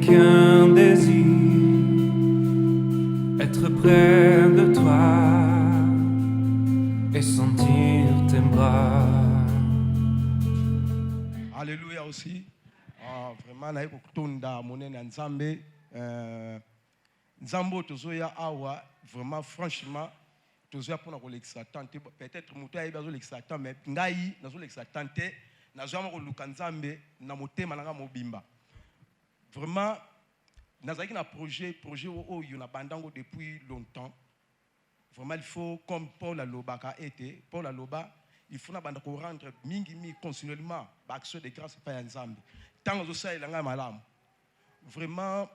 qu'un désir, être près de toi et sentir tes bras. Alléluia aussi. Vraiment, na yeko tonda monene nzambe. Nzambo tozoya awa, vraiment franchement, tozoya pona ko l'exatante. Peut-être muto ya bazo l'exatante, mais ngai nazo l'exatante. Nazo ma ko luka nzambe na motema nanga mobimba. Vraiment, nazaki na projet oyo na bandango depuis longtemps. Vraiment, il faut, comme Paul Aloba a été, Paul Aloba, il faut rendre continuellement l'action de grâce par ensemble. Tant que ça, il y a malam. Vraiment,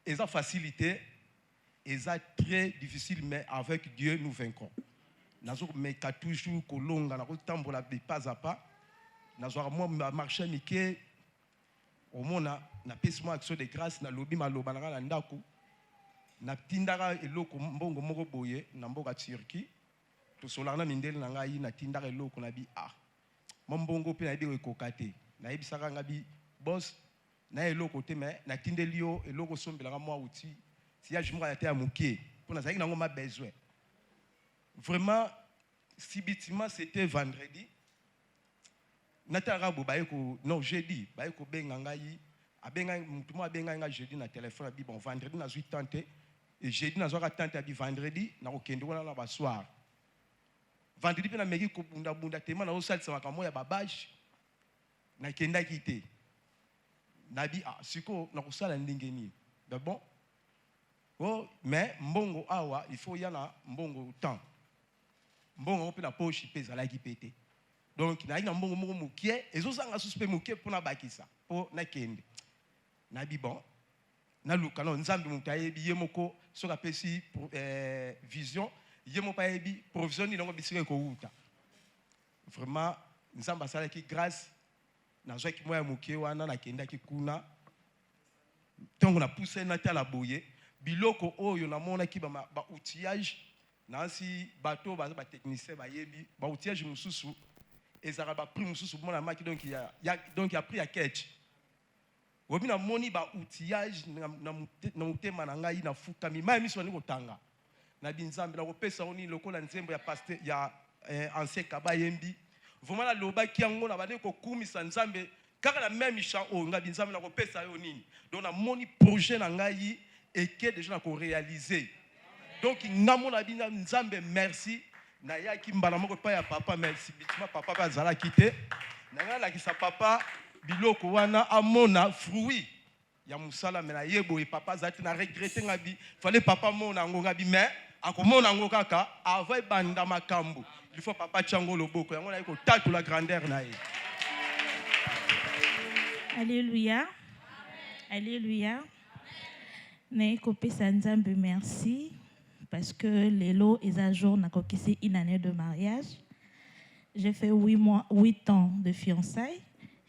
ils ont facilité, ils ont très difficile, mais avec Dieu, nous vaincrons. Nous avons toujours colonga, nous avons pas à pas. Nous avons marché Mickey, au monde, na pèsement action de grâce, na lobby maloba na ndako, na tindara eloko mbongo moko boye na mboka Turquie. To solarna mindele na ngai na tindara eloko na bi mbongo pe na bi ekokate. Na yebisaka ngabi boss na eloko te mais na tindeli yo eloko sombelanga mwa outil. Si ya jumra ya te ya mukie pour na zaki na ngoma besoin. Vraiment sibitima c'était vendredi. Natara bo bayeko non jeudi bayeko benga ngai abenga mutu mo abenga nga jeudi na téléphone abi bon vendredi na 8 tante et jeudi na zoka tante abi vendredi na okende wana na ba soir. Vendredi pe na meki ko bunda tema na osalisa makamo ya babage na kenda kité. Nabi siko na kusala ndingeni. Bon. Oh mais mbongo awa il faut yana mbongo temps. Mbongo pe na poche pesa la ki pété. Donc na ina mbongo moko mukie ezosanga suspect mukie pona bakisa po na kende nabi bon na luka no nzambe mutayebi yemoko soka pesi vision yemo pa yebi provision ni longo bisike ko uta vraiment nzamba sala ki grâce na zo ki moya mukie wana na kenda ki kuna tongo na pousse na tala boye biloko oyo na mona ki ba outillage na si bateau ba technicien ba yebi ba outillage mususu ezara ba prix mususu mona maki donc il y a pris à catch obi na moni ba outillage na mutema na ngai na fuka mi mai miso ni kotanga na binzambe na kopesa oni lokola nzembo ya pasteur ya ancien kaba yembi vraiment la loba ki yango na bade ko kumisa nzambe kaka na même champ o nga binzambe na kopesa yo nini donc na moni projet na ngai et que déjà na ko réaliser donc ngamo na bina nzambe merci na yaki mbala moko pa ya papa merci bitima papa ba zala kité na ngala ki sa papa biloko wana amona fruit ya musala me na yebo e papa zati na regretter ngabi fallait papa mona ngo ngabi mais akomona ngo kaka avant banda makambo il faut papa chango loboko yango na ko tatu la grandeur na ye. Alléluia. Alléluia. Ne ko pesa nzambe merci. Parce que les lots et à jour n'a qu'à une année de mariage. J'ai fait 8 ans de fiançailles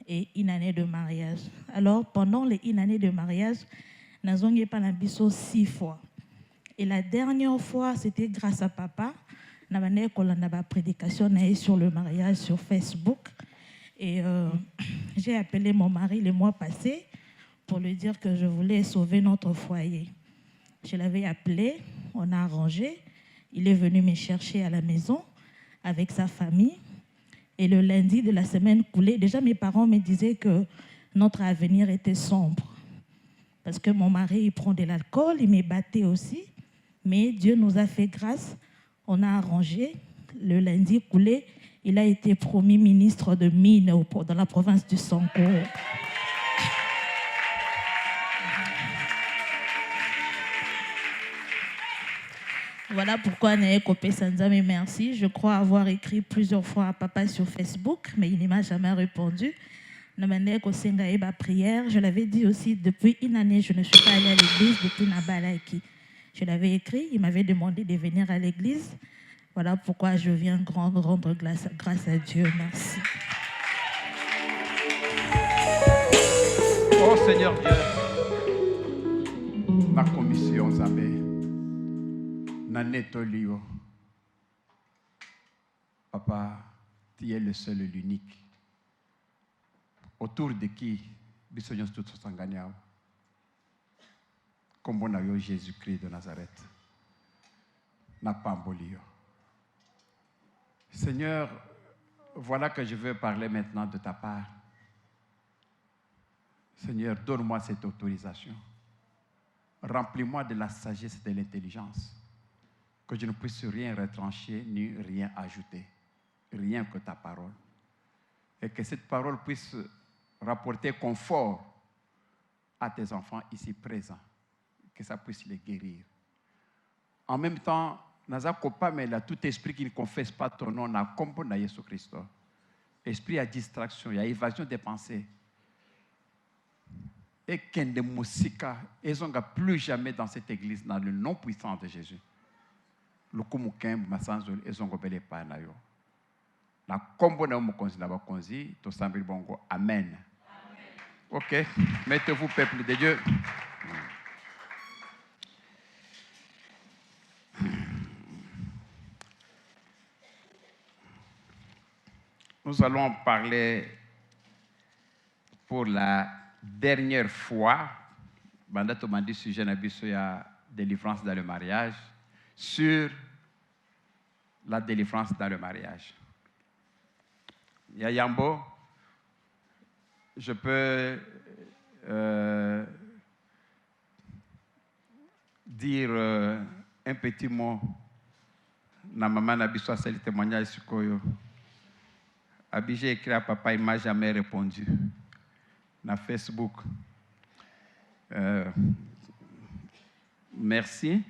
et une année de mariage. Alors, pendant les une année de mariage, nous avons pas la biseau 6 fois. Et la dernière fois, c'était grâce à papa. Nous avons la prédication sur le mariage sur Facebook. Et j'ai appelé mon mari le mois passé pour lui dire que je voulais sauver notre foyer. Je l'avais appelé. On a arrangé. Il est venu me chercher à la maison avec sa famille. Et le lundi de la semaine coulée, déjà mes parents me disaient que notre avenir était sombre. Parce que mon mari, il prend de l'alcool, il me battait aussi. Mais Dieu nous a fait grâce. On a arrangé. Le lundi coulé, il a été promu ministre de mines dans la province du Sanko. Voilà pourquoi Nae Kopé Sanzame merci. Je crois avoir écrit plusieurs fois à papa sur Facebook, mais il ne m'a jamais répondu. Prière. Je l'avais dit aussi, depuis une année, je ne suis pas allée à l'église depuis Nabalaki. Je l'avais écrit, il m'avait demandé de venir à l'église. Voilà pourquoi je viens rendre grâce à Dieu. Merci. Oh Seigneur Dieu, ma commission Zambé. Nanetolio. Papa, tu es le seul et l'unique. Autour de qui Bissonios tout s'engagna. comme on a eu Jésus-Christ de Nazareth. N'a pas embolio. Seigneur, voilà que je veux parler maintenant de ta part. Seigneur, donne-moi cette autorisation. Remplis-moi de la sagesse et de l'intelligence, que je ne puisse rien retrancher ni rien ajouter, rien que ta parole. Et que cette parole puisse rapporter confort à tes enfants ici présents, que ça puisse les guérir. En même temps, tout esprit qui ne confesse pas ton nom n'a compris dans Jésus-Christ. Esprit à distraction, il y a évasion des pensées. Et qu'un de Moussika, ils n'ont plus jamais dans cette église, dans le nom puissant de Jésus. Le Kumukem, Massanzo, ils ont gobelé pas na yo. La combo na Mukonzi na Bakonzi, to sambil bongo. Amen. Ok, mettez-vous, peuple de Dieu. Nous allons parler pour la dernière fois, pendant que je sujet de délivrance dans le mariage, sur la délivrance dans le mariage. Yayambo, je peux dire un petit mot. Na maman n'a pas le témoignage sur Koyo. J'ai écrit à papa, il ne m'a jamais répondu. Na Facebook. Merci.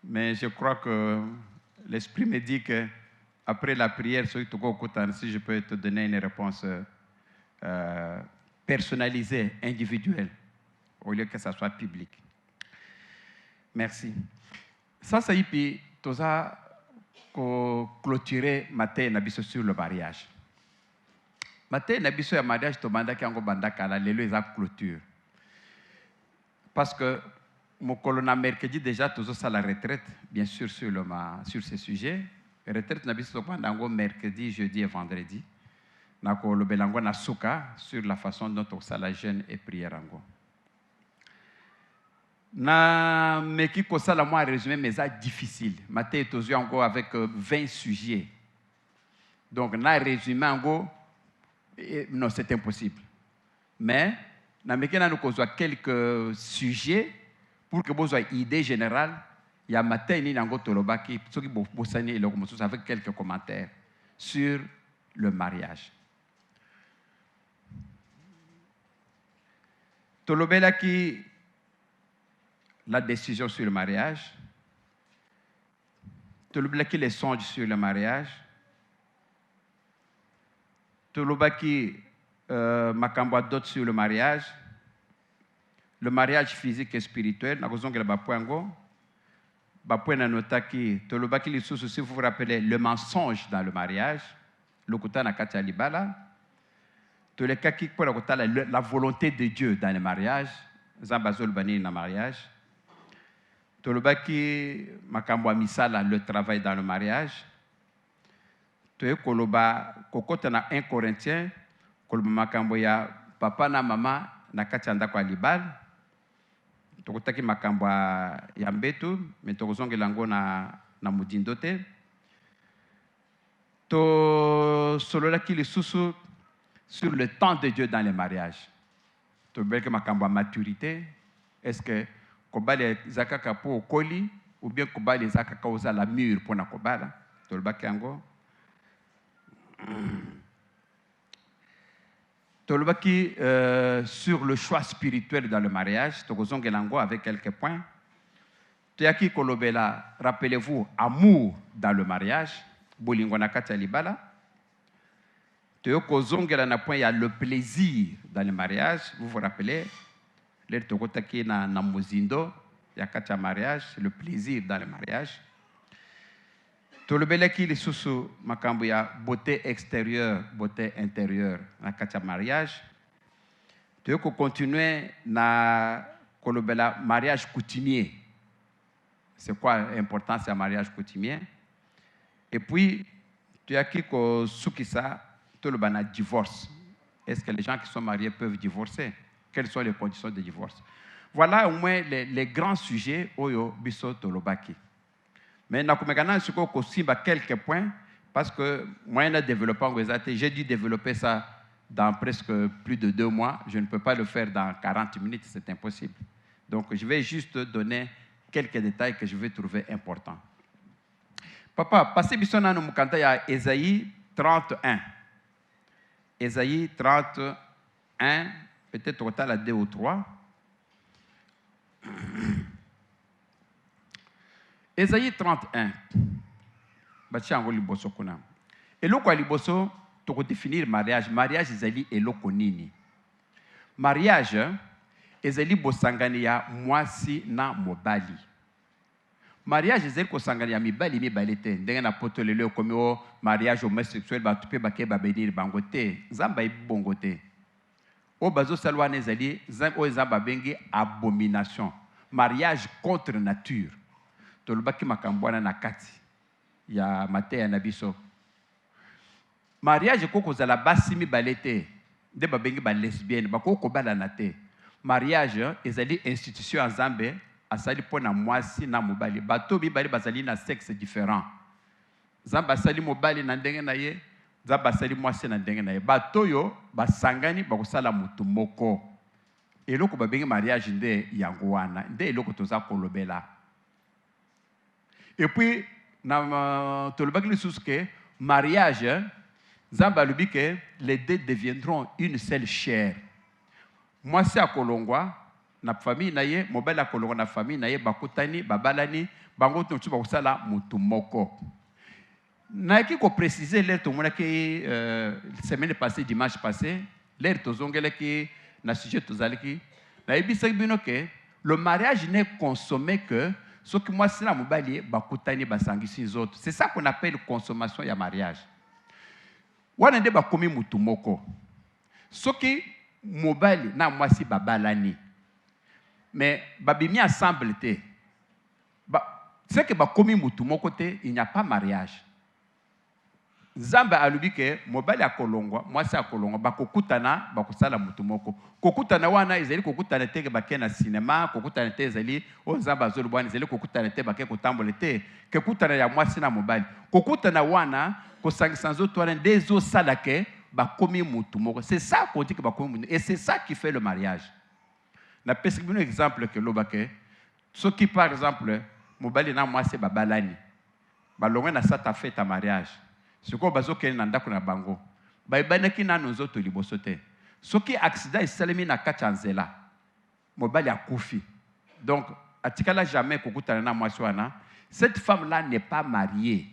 Mais je crois que l'Esprit me dit que après la prière, si je peux te donner une réponse personnalisée, individuelle, au lieu que ça soit public. Merci. Ça, c'est puis tout ça clôturer matin nabiso sur le mariage. Matin nabiso ya mariage to banda kango banda kala lelo eza clôture. Parce que mon colonel mercredi déjà toujours ça la retraite bien sûr sur ces sujets. Retraite nabiso bandango mercredi, jeudi et vendredi. Na ko lobelango na suka sur la façon dont on la jeûne et prière ango. Na meki ko sala moi résumé mais ça difficile. Maté tozo ango avec 20 sujets. Donc na résumé ango non c'est impossible. Mais na meki na nous kozwa quelques sujets pour que vous ayez une idée générale. Il y a matin ni nango tolobaki soki bosani eloko mosusu avec quelques commentaires sur le mariage. Tolobelaki la décision sur le mariage, tolobelaki les songes sur le mariage, tolobaki makambo d'autres sur le mariage physique et spirituel, nakozongela bapoango, bapoena notaki, tolobaki lisusu si vous vous rappelez le mensonge dans le mariage, lokuta na kati ya libala, tolekaki pour la volonté de Dieu dans le mariage, zambazol bani na mariage. Tolobaki makambo misala le travail dans le mariage. Toye koloba kokota na 1 Corinthiens koloba makambo ya papa na mama na kati ndako ya libal. Tokotaki makambo ya mbetu mais tokozongela ngo na mudindo te. To sololaki lisusu sur le temps de Dieu dans le mariage. Tolobaki makambo ya maturité. Est-ce que kobale zakaka po koli ou bien kobale zakaka oza la mur pour na kobala tolobaki yango tolobaki sur le choix spirituel dans le mariage tokozongela ngo avec quelques points toyaki kolobela rappelez-vous amour dans le mariage bolingo na kati ya libala toyokozongela na point il y a le plaisir dans le mariage vous vous rappelez. Le tokotaki na muzindo ya kati ya mariage, le plaisir dans le mariage. Tolobeleki lisusu makambo ya beauté extérieure, beauté intérieure na kati ya mariage. Toyoko continuer na kolobela mariage coutumier. C'est quoi l'importance du mariage coutumier? Et puis toyaki ko sukisa tolobana divorce. Est-ce que les gens qui sont mariés peuvent divorcer? Quelles sont les conditions de divorce? Voilà au moins les grands sujets oyo biso tolobaki. Mais nakomekana siko kosimba quelques points parce que moi na développant j'ai dû développer ça dans presque plus de 2 mois. Je ne peux pas le faire dans 40 minutes, c'est impossible. Donc je vais juste donner quelques détails que je vais trouver importants. Papa, passez biso na mukanta ya Ésaïe 31. Ésaïe 31, peut-être au total à 2 ou 3. Ésaïe 31. Bachango liboso kuna. Eloko liboso to définir mariage. Mariage ezali eloko nini? Mariage ezali bosangani ya mwasi na mobali. Mariage ezali kosangani ya mibali te. Ndenge na poto lelo komi o mariage homosexuel ba tupe ba ke ba benir bango te. Nzamba ibongo te. O bazo salwana ezali o ezamba bengi abomination. Mariage contre nature. Tolobaki makambwana na kati ya Mateya na biso. Mariage koko zala basi mibale te. Nde ba bengi ba lesbienne ba koko bala na te. Mariage ezali institution ya Nzambe asali pona mwasi na mobali. Bato mibali bazali na sexe différent. Nzambe asali mobali na ndenge na ye, Nzambe asali mwasi na ndenge na ye. Bato yo basangani bakosala mutu moko. Eloko ba bengi mariage nde yango wana. Nde eloko toza kolobela. Et puis na tolobaki lisusu ke mariage Nzambe alobi ke les deux deviendront une seule chair. Mwasi akolongwa na famille na ye, mobali akolongwa na famille na ye, bakutani, babalani, bango tontu bakosala mutu moko. Naiki ko préciser l'air to monaki semaine passée, dimanche passé, l'air to zongelaki na sujet to zalaki. Na ebisa bino ke le mariage n'est consommé que ce que moi c'est la mobali bakutani basangisi autres. C'est ça qu'on appelle consommation ya mariage. Wana nde bakomi mutu moko. Soki mobali na mwasi babalani. Mais babimi ensemble te. C'est que bakomi mutu moko te, il n'y a pas mariage. Nzambe alubi ke mobali akolongwa, mwasi akolongwa, bakokutana, bakosala mutu moko. Kokutana wana ezali kokutana te ke bake na cinéma, kokutana te ezali o Nzambe azolu bwana ezali kokutana te bake kotambole te, ke kutana ya mwasi na mobali. Kokutana wana kosangisa nzoto wana ndezo sala ke bakomi mutu moko. C'est ça qu'on dit que bakomi mutu. Et c'est ça qui fait le mariage. Na pesi un exemple que lobake. Ce qui par exemple mobali na mwasi babalani. Balongwe na sata fête à mariage. Ce qu'on bazo ke na ndako na bango. Baibanaki na nzoto liboso te. Soki accident esalemi na kati nzela. Mobali akufi. Donc atikala jamais kokutana na mwasi wana. Cette femme là n'est pas mariée.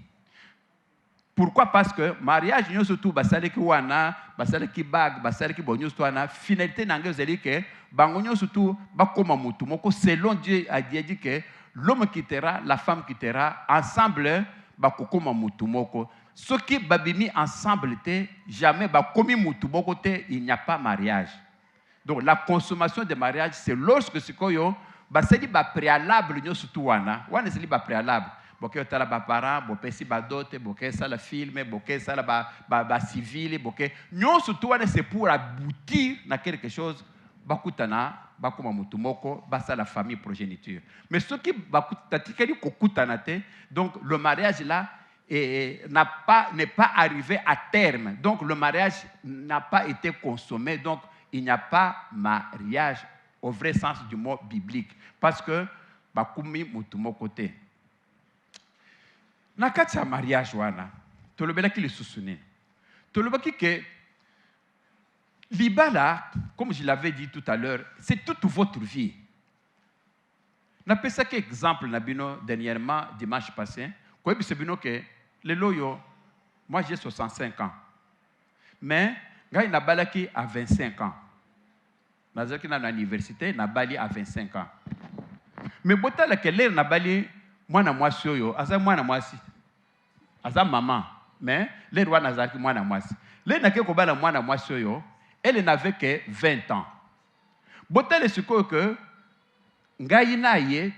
Pourquoi? Parce que mariage nyo surtout basaleki wana, basaleki bag, basaleki bonyo wana, finalité nange zeli ke bango nyo surtout bakoma mutu moko selon Dieu a dit que l'homme quittera, la femme quittera, ensemble bakokoma mutu moko. Ceux qui babimi ensemble te jamais bakomi mutu moko te, il n'y a pas mariage. Donc la consommation de mariage c'est lorsque sikoyo baseli ba préalable nyo surtout wana seli ba préalable. Boke otala ba parents, boke si ba dote, boke ça la film, boke ça la ba civil, boke nyo surtout wana c'est pour aboutir na quelque chose bakutana bakoma mutu moko basa la famille progéniture. Mais ceux qui bakutatikeli kokutana te, donc le mariage là n'est pas arrivé à terme. Donc le mariage n'a pas été consommé, donc il n'y a pas mariage au vrai sens du mot biblique parce que bakumi mutu moko te. Na kati ya mariage wana tolobelaki lisusu nini? Tolobaki que libala, comme je l'avais dit tout à l'heure, c'est toute votre vie. Na pesa que exemple na bino dernièrement dimanche passé, ko ebise bino que le loyo, moi j'ai 65 ans. Mais ngai na balaki à 25 ans. Nazaki na l'université na bali à 25 ans. Mais botala que l'air na bali mwana mwasi oyo, aza mwana mwasi. Aza maman, mais l'air wana nazaki mwana mwasi. L'air na ke ko bala mwana mwasi oyo, elle n'avait que 20 ans. Botala siko que ngai na ye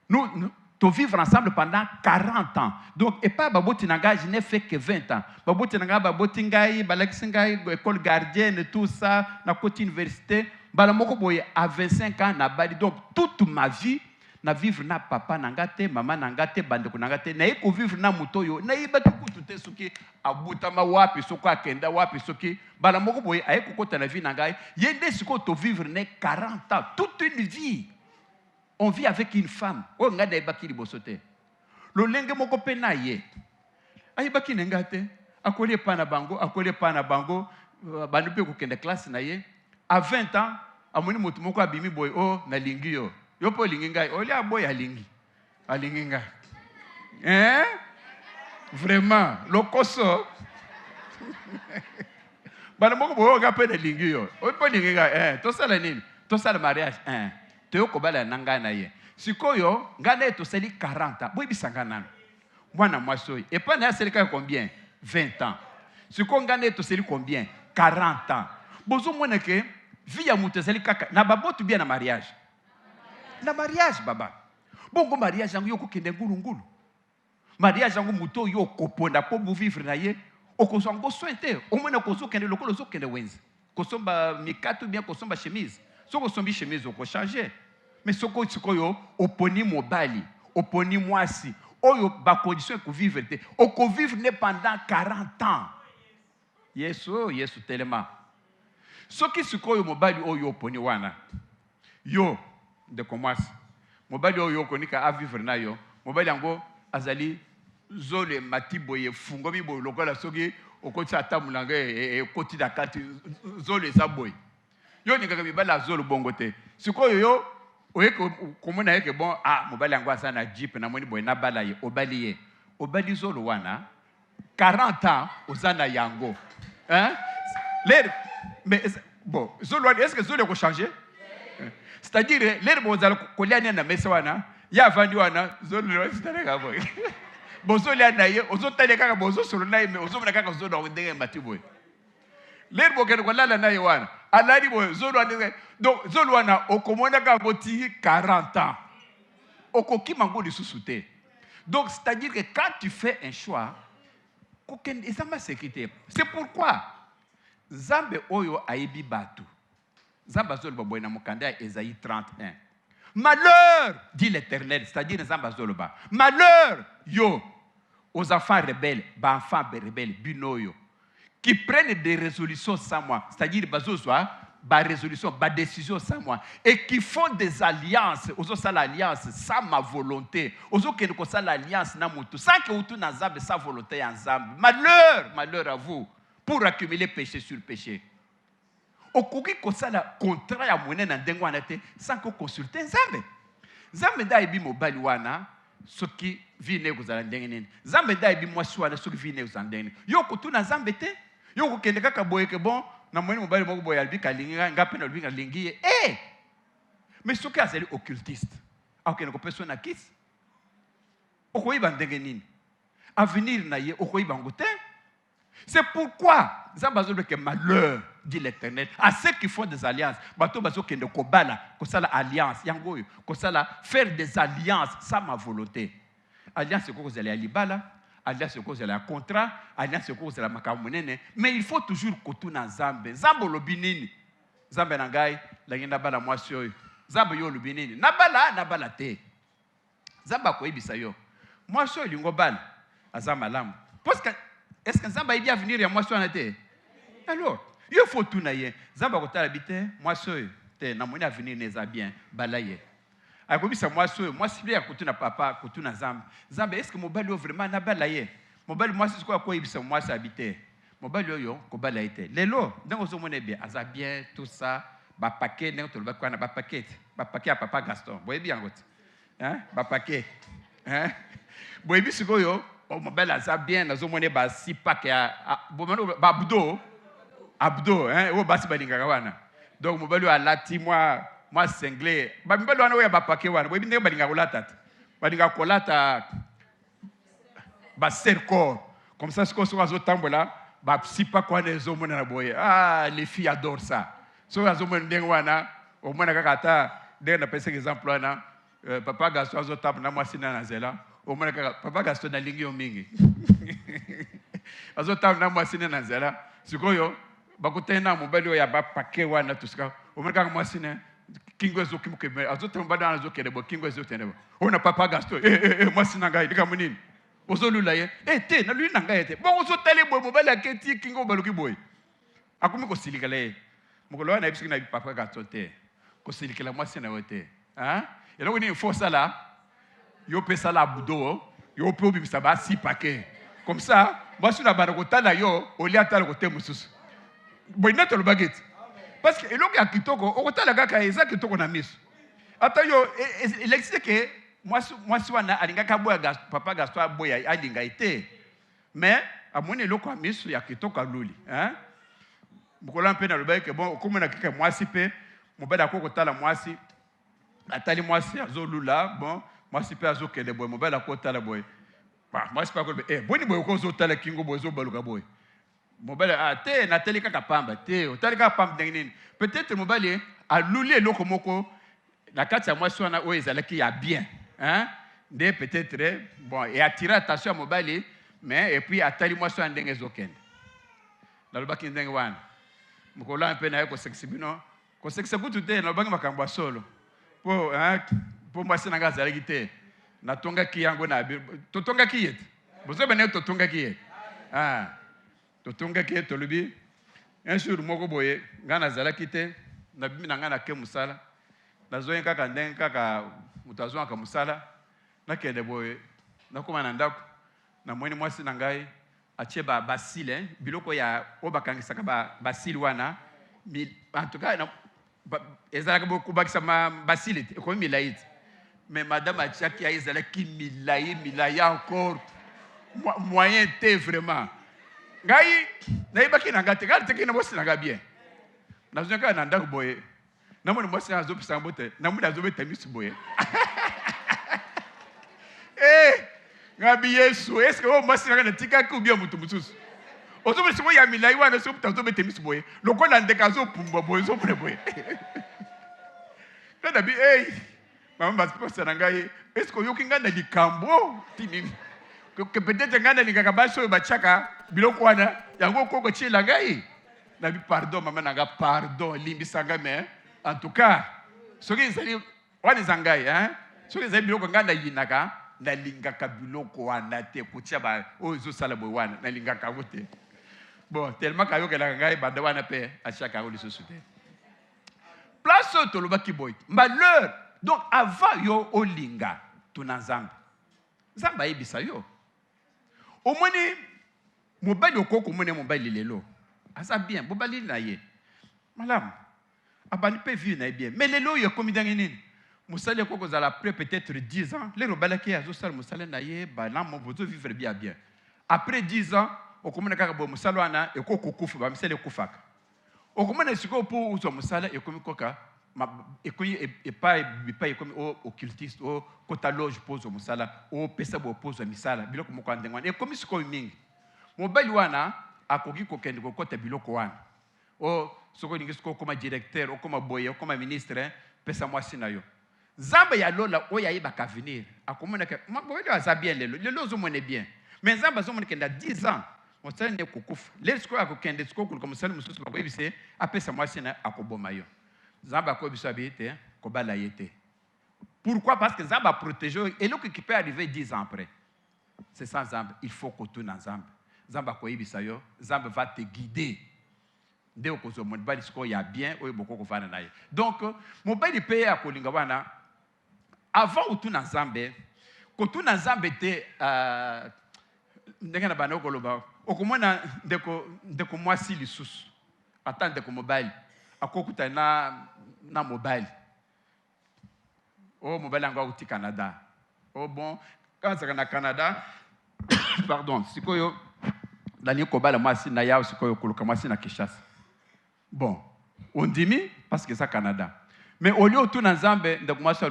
nous de vivre ensemble pendant 40 ans. Donc, et pas Baboti Nanga, je n'ai fait que 20 ans. Baboti Nanga, Baboti Ngai, Balaksingai, école gardienne, tout ça, na côté université. Balamoko boye à 25 ans, na bali. Donc, toute ma vie, na vivre na papa nangate, maman nangate, bandeko nangate, na eko vivre na mutoyo, na ibaki kutute soki abutama wapi, soko akenda wapi, soki balamoko boye a eko kota na vie nangai, yende siko to vivre ne 40 ans, toute une vie. On vit avec une femme. Oh, ngada ibaki libosote. Lo lenge moko pena ye. Ayibaki nengate, akole pana bango, bandu pe kokende classe na ye. À 20 ans, amoni motu moko abimi boy, oh, na lingi yo. Yo po lingi ngai, oli aboy alingi. Alingi ngai. Hein? Vraiment, lokoso. Bana moko boy ga pe na lingi yo. Oli po lingi ngai, to sala nini? To sala mariage, Teo kobala nanga na ye. Sikoyo, ngana eto seli 40 ans. Boy bisanga nano. Mwana mwasoi. Et pas na seli combien? 20 ans. Sikoyo ngana eto seli combien? 40 ans. Bozo mwana ke vie ya mutu seli kaka na babotu bien na mariage. Na mariage baba. Bongo mariage yangu yoko kende ngulu. Mariage yangu muto yo koponda po bu vivre na ye. Okozango sointe. Omwana kozo kende lokolo zo kende wenzi. Kosomba mikato bien kosomba chemise. Soko sombi chemise oko changer. Mais soko sikoyo oponi mobali, oponi mwasi. Oyo ba condition ko vivre te. Oko vivre ne pendant 40 ans. Yesu tellement. Soki sikoyo mobali oyo oponi wana. Yo de commence. Mobali oyo konika a vivre na yo. Mobali yango azali zole matiboye fungomi boy lokola soki okoti atamulanga koti da kati zole zaboy. Yo ninga mibala zolo bongo te. Sikoyo yo oye komona yeke bon mobali yango asa na jeep na moni boy na bala ye obali ye. Obali zolo wana 40 ans ozana yango. Hein? Mais bon, zolo est-ce que zolo ko changer? C'est-à-dire, les bozal koliana na mesa wana, ya vandi wana, zolo sitaleka boy. Bozo liana ye, ozo taleka bozo solo na me, ozo mna kaka zolo ndenge matiboy. Les bokene kolala na ye wana, alali boy, zolo wana. Donc zolo wana okomona ka boti 40 ans. Okoki mango lisusuté. Donc c'est-à-dire que quand tu fais un choix, koken ezama sécurité. C'est pourquoi Zambe oyo aibi batu. Zambazolo baboy na mokanda Esaïe 31. Malheur, dit l'Éternel, c'est-à-dire Zambazolo ba. Malheur, yo, aux enfants rebelles, ba enfants rebelles, binoyo, qui prennent des résolutions sans moi, c'est-à-dire bazozwa, ba résolution, ba décision sans moi, et qui font des alliances, aux autres l'alliance sans ma volonté, aux autres qui ne l'alliance na mutu, sans que utu na zambe sa volonté en zambe. Malheur, malheur à vous, pour accumuler péché sur péché. Okoki kosala contrat ya monene na ndengo wana te sans ko consulter Nzambe. Nzambe nda ebi mobali wana soki vine kozala ndenge nini. Nzambe nda ebi mwasi wana soki vine kozala ndenge nini. Yo kotuna Nzambe te. Yo kokende kaka boye ke bon na monene mobali moko boye albi kalinga ngape na albi kalingi mais soki azali occultiste. Akene ko personne na kisi. Okoyiba ndenge nini. Avenir na ye okoyiba ngote. C'est pourquoi Zambazolo que malheur, dit l'Éternel, à ceux qui font des alliances. Bato bazo kende kobala, kosala alliance, yangoyo, kosala faire des alliances sans ma volonté. Alliance c'est quoi vous allez à libala, alliance c'est quoi vous allez à contrat, alliance c'est quoi vous allez à makamunene, mais il faut toujours kotuna Zambe. Zambo lobinini. Zambe nangai, la yenda bala mwasyo. Zambe yo lobinini. Nabala te. Zamba ko ibisa yo. Mwasyo lingo bala, azama lamu. Parce que est-ce que Zamba est bien venir à moi sur la terre? Alors, il faut tout naïe. Zamba ko tala bité, moi soy, te na moni avenir neza bien, balaye. Akobi sa moi soy, moi si bien kotuna papa, kotuna Zamba. Zamba est-ce que mon bali vraiment na balaye? Mon bali moi c'est quoi ibisa moi sa habité. Mon bali yo ko balaye te. Lelo, donc zo moni bien, aza bien tout ça, ba paquet ne to ba kwa na ba paquet à papa Gaston. Boye bien ngote. Hein? Ba paquet. Hein? Boye bi siko yo mobile aza bien nazo mone ba sipak ya ba abdo hein o basi balingaka wana donc mobile alati moi singlé ba mobile wana o ya ba paquet wana boyebi ndenge balinga kolata balinga kolata ba cercle comme ça ce qu'on soit tambola ba sipak wana ezo mona na boye les filles adorent ça so azo mona ndenge wana o mona kaka ta ndenge na pesa exemple wana papa Gaston azotapa na mwasi na nzela omona kaka papa Gaston nalingi yo mingi azotapa na mwasi na nzela sikoyo bakutena mobali oyo ya bapake wana tusika omona kaka mwasi na kingo ezokimukebe azotapa mbada azokele bo kingo ezotene ona papa Gaston mwasi na ngai ndika munini ozolula ye te na lui na ngai te bon ozotale boy mobali aketi kingo baluki boy akumi kosilikala ye mokolo wana ebisiki na papa Gaston te kosilikala mwasi na yo te hein eloko nini faut ça là yo pesa la budo yo pe obimisa ba si paquet comme ça mwasi na bana kotala yo oli atala kote mususu boy neto lo baguette parce que eloko ya kitoko okotala kaka eza kitoko na miso ata yo il existe que mwasi wana alingaka boya papa Gaston boya alinga ite mais amoni eloko ya miso ya kitoko aluli hein mukola mpe na lobaki bon okomona kaka mwasi pe mobali akokotala mwasi atali mwasi azolula bon mwasi pe azokende boy mobali akotala boy ba mwasi pa ko boni boy ko zotala kingo boy zobaluka boy mobali te natali kaka pamba te otali kaka pamba nini peut-être mobali aluli eloko moko na kati ya mwasi wana oyo ezalaki ya bien hein nde peut-être bon et attirer attention à mobali mais et puis atali mwasi wana ndenge ezokende na lobaki ndenge wana mukola mpe na yeko sexibino ko sexebutu te na lobaki makambo solo po mwasi na ngaza azalaki te natongaki yango na totongaki ye bozobe ne totongaki ye totongaki ye tolobi un jour moko boye nga nazalaki te na bimi na nga na ke musala nazoyen kaka ndenge kaka moto azwaka musala nakende boye nakoma na ndako na mweni mwasi na ngai atie basile biloko ya oyo bakangisaka basile wana en tout cas ezalaka kobakisa basile ekomi milai te mais madame atiaki ya ezalaki milai encore moyen te vraiment ngai nayebaki na ngai te ngai tekei na mwasi na ngai bien nazwi kaka na ndako boye namoni mwasi azopesa yango te namoni azobeta miso boye ngabi Yesu est-ce que o mwasi na ngai natikaki ubia moto mosusu ozomoni sikoyo ya milai wana soki moto azobeta miso boye lokola ndeka azopumba boye ozomone boye nadabi mama basi na ngai est-ce que oyoki ngai na likambo tinini que peut-être ngai nalingaka basi oyo batiaka biloko wana yango koko tiela ngai nabi pardon mama na ngai pardon limbisa ngai mais en tout cas soki ezali wana eza ngai soki ezali biloko ngai nayinaka nalingaka biloko wana te kotia oyo ezosala boye wana nalingaka yango te bon tellement kayokelaka ngai banda wana mpe atiaka yango lisusu te place oyo tolobaki boye malheur donc avant yo olinga tuna nzambe nzambe ayebisa yo omoni mobali okoko omoni mobali lelo aza bien mobali na ye malamu abandi mpe vie na ye bien mais lelo oyo ekomi ndenge nini mosali ekoko ozala après peut-être 10 ans lero obalaki azosala mosali na ye balamu bozovivre bien après 10 ans okomona kaka boye mosali wana ekokokufa bamisala ekufaka okomona sikoyo mpo ozwa mosala ekomi koka ekomi epai ekomi occultiste kota loge mpo ozwa mosala opesa boye mpo ozwa misala biloko moko ya ndenge wana ekomi sikoyo mingi mobali wana akoki kokende kokota biloko wana soko olingi sikoyo okoma directeur okoma boye okoma ministre pesa mwasi na yo nzambe ya lola oyo ayebaka avenir akomonaka mobali aza bien lelo ozomone bien mais nzambe azomonaka na 10 ans mosali ne kokufa lelo sikoyo akokende sikoyo koluka mosali mosusu bakoyebise apesa mwasi na akoboma yo nzambe akoyebisa abiye te kobala ye te pourquoi parce que nzambe aprotege oyo eloko qui peut arriver 10 ans après c'est ça nzambe il faut kotuna nzambe nzambe akoyebisa yo nzambe va te guider nde okozwa mobali sikoyo ya bien oyo bokokovanda na ye donc mobali mpe akolinga wana avant otuna nzambe kotuna nzambe te ndenge na bana okoloba okomona ndeko mwasi lisusu ata ndeko mobali akokuta na mobali mobali yango akuti Canada bon kanzaka na Canada pardon sikoyo nalingi kobala mwasi na yao sikoyo koluka mwasi na Kinshasa bon ondimi parce que ça Canada mais au lieu otuna nzambe ndeko mwasi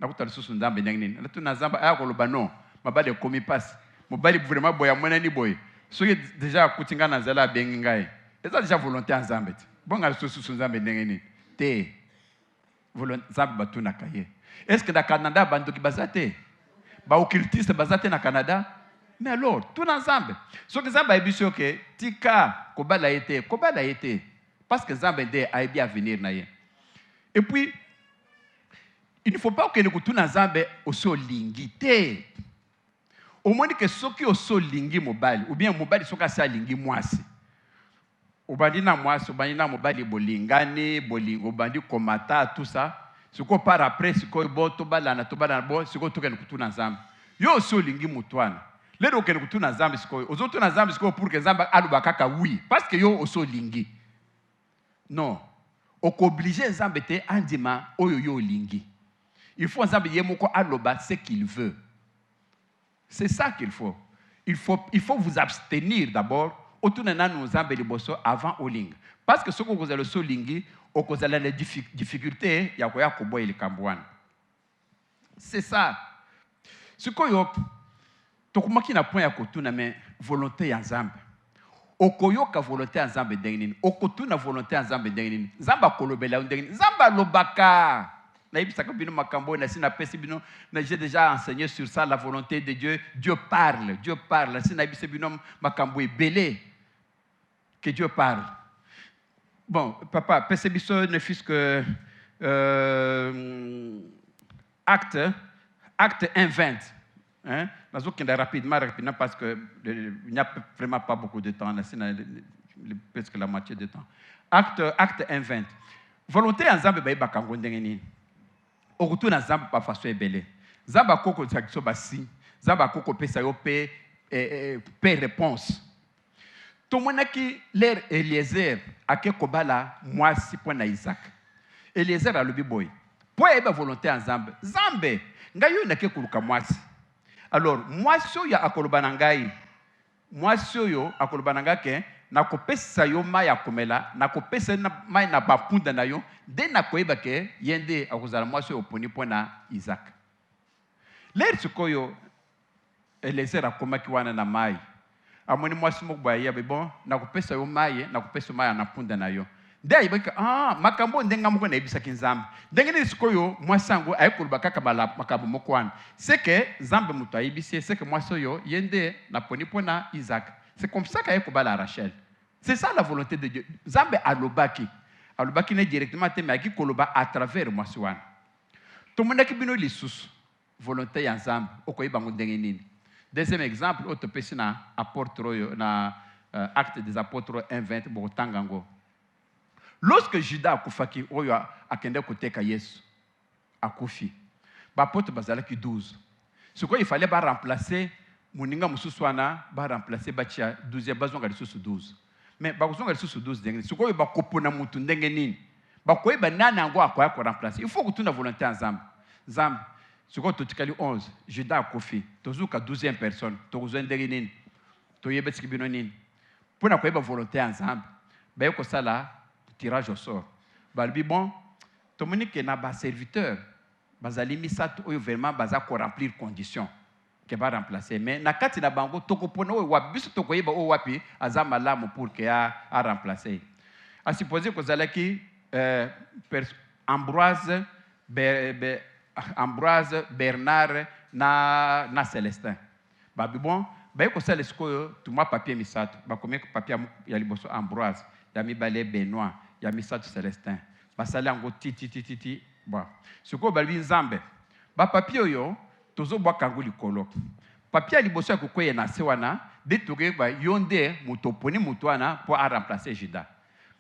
nakuta lisusu nzambe ndenge nini natuna nzambe ayakoloba non mabali ekomi pasi mobali vraiment boya mwenani boye soki déjà akuti ngai na nzela abengi ngai eza déjà volonté ya nzambe te bonga lisusu nzambe ndenge nini te nzambe batunaka ye Est-ce que dans le Canada, bandoki bazate? Ba occultiste bazate na Canada? Mais alors, tout ensemble. Ce que Zamba a dit, c'est que tika kobala été. Parce que Zamba a bien à venir na ye. Et puis, il ne faut pas que nous tout ensemble aussi lingité. Au moins que ceux qui ont lingi mobile, ou bien mobile sont cassés à lingi moisi. Obandi na moisi, obandi na mobile bolingani, bolingo, obandi komata, tout ça. Ce qu'on part après, ce qu'on bon, tobalana, bon, ce qu'on tourne tout ensemble. Yo aussi lingi mutwana. Les gens qui ont tout ensemble, ce qu'on, aux autres ensemble, ce qu'on pour que Zamba alubakaka oui, parce que yo aussi lingi. Non, on oblige Zamba te andima oyo lingi. Il faut Zamba yemoko aluba ce qu'il veut. C'est ça qu'il faut. Il faut vous abstenir d'abord avant au ling. Parce que ce que vous avez le lingi, vous avez les difficultés, il y a quoi il c'est ça. Ce que vous avez na point ya kotuna mais volonté ya Nzambe. Okoyoka volonté ya Nzambe denginini. Okotuna volonté ya Nzambe denginini. Nzamba kolobela denginini. Nzamba lobaka. J'ai déjà enseigné sur ça, la volonté de Dieu. Dieu parle. Que Dieu parle. Bon, papa, Pessebiso ne fût que acte 1:20. Hein? Rapidement, parce qu'il n'y a vraiment pas beaucoup de temps, presque la moitié du temps. Acte 1:20. Volonté en Zambie, Okutu na Zamba pa façon ebele. Zamba koko tsakiso basi. Zamba koko pesa yo pe réponse. Tomonaki l'air Eliezer ake kobala mwasi po na Isaac. Eliezer a lobi boy. Po eba volonté en Zamba. Zambe ngayo na ke kuluka mwasi. Alors mwasi yo akolobana ngai. Mwasi yo akolobana ngake na kopesa yo mai akomela na kopesa mai na bapunda na yo de na koyeba ke yende akozala mwasi oponi pona Isaac. L'air sikoyo Eliezer akomaki wana na mai. Amoni mwasi moko ya bon na kopesa yo mai na kopesa mai na punda na yo. De ayibaka makambo ndenga moko na ebisa kinzambe. Ndengeni sikoyo mwasi sango ayekoluba kaka makambo moko wana. C'est que Nzambe muto ayibisi c'est que mwasi yo yende na poni pona Isaac. C'est comme ça qu'il y a Rachel. C'est ça la volonté de Dieu. Zambe alobaki. Alobaki n'est directement téméaki koloba à travers moi suan. Tout le monde qui bino lissus volonté ya Zambe okoyi bango ndengenini. Deuxième exemple, autre personne na apôtre na acte des apôtres 1:20 botangango. Lorsque Judas akufaki oyo akende koteka Yesu akufi. Ba apôtre bazalaki 12. Ce qu'il fallait pas remplacer Moninga mususwana ba remplacer bachia 12e bazonga lisusu 12. Mais ba kozonga lisusu 12 ndenge. Sikoyo ba kopona mutu ndenge nini? Ba koyeba nani ango akoya ko remplacer. Il faut que tu na volonté ensemble. Nzambe. Sikoyo totikali 11, Judas akofi. Tozuka 12e personne. Tokozwa ndenge nini? Toyeba tikibino nini? Pona koyeba volonté ensemble. Ba yeko sala tirage au sort. Ba bi bon, tomonike na ba serviteur. Bazali misatu oyo vraiment baza ko remplir conditions. Qui va remplacer. Mais na kati na bango toko pona o wabisu toko yeba o wapi azama lamu pour que a remplacer. A supposer que zalaki Ambroise Bernard na Célestin. Ba bon, ba ko sala sikoyo tuma papier misato. Ba komé papier ya liboso Ambroise, ya mibale Benoît, ya misato Célestin. Ba sala ngo titi. Ba. Sikoyo ba bi Nzambe. Ba papier yo tozo bwa kango likolo. Papier liboso ya kokoye na sewana de toge ba yonde mutoponi mutwana pour a remplacer Judas.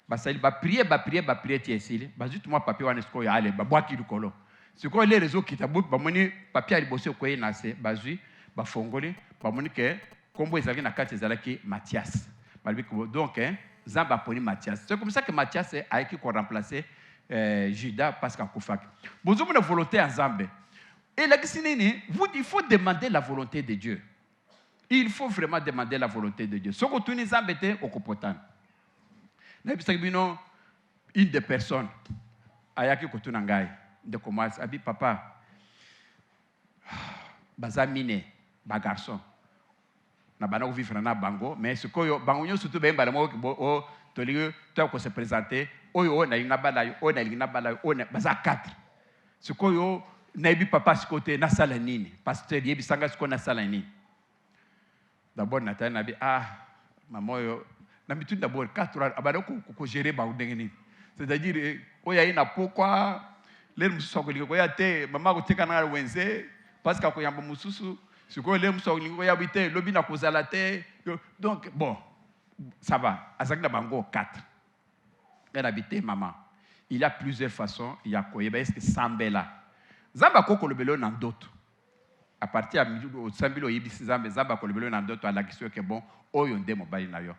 Ba sali ba prier tiesili. Ba juste moi papier wana sko ya ale ba bwa ki likolo. Siko les réseaux kitabu ba moni papier liboso koye na se bazui ba fongoli ba moni ke kombo ezali na kati ezalaki Mathias. Donc Zamba poni Mathias. C'est comme ça que Mathias a été remplacer Judas parce qu'à Koufak. Bonjour mon volonté en Zambé. Et là, il faut demander la volonté de Dieu. Il faut vraiment demander la volonté de Dieu. Ce que tu nous as embêté au Copotan. Une des personnes, Ayaki Kotunangai, de commencer, a dit papa, Bazamine, Bagarson, na bana vivre na bango, mais ce que bango surtout ben balamo o toliyo toi ko se présenter, oyo na ina bala, o na ina bala, o na baza 4. Ce que naibi papa sikote na sala nini pasteur yebi sanga siko na sala nini d'abord natana nabi maman yo na bitu d'abord 4 heures abada ko gérer ba ndenge c'est-à-dire oya ina pourquoi les musoko liko ya te mama ko tika na wenze parce que ko yamba mususu siko les musoko liko ya bité lobi na kozala te donc bon ça va azakina bango 4 elle habité maman il y a plusieurs façons il y a quoi est-ce que sambela zamba koko lobelo na ndoto à partir de sambilo yibisi zamba ko lobelo na ndoto ala question que bon oyo nde mobali na yo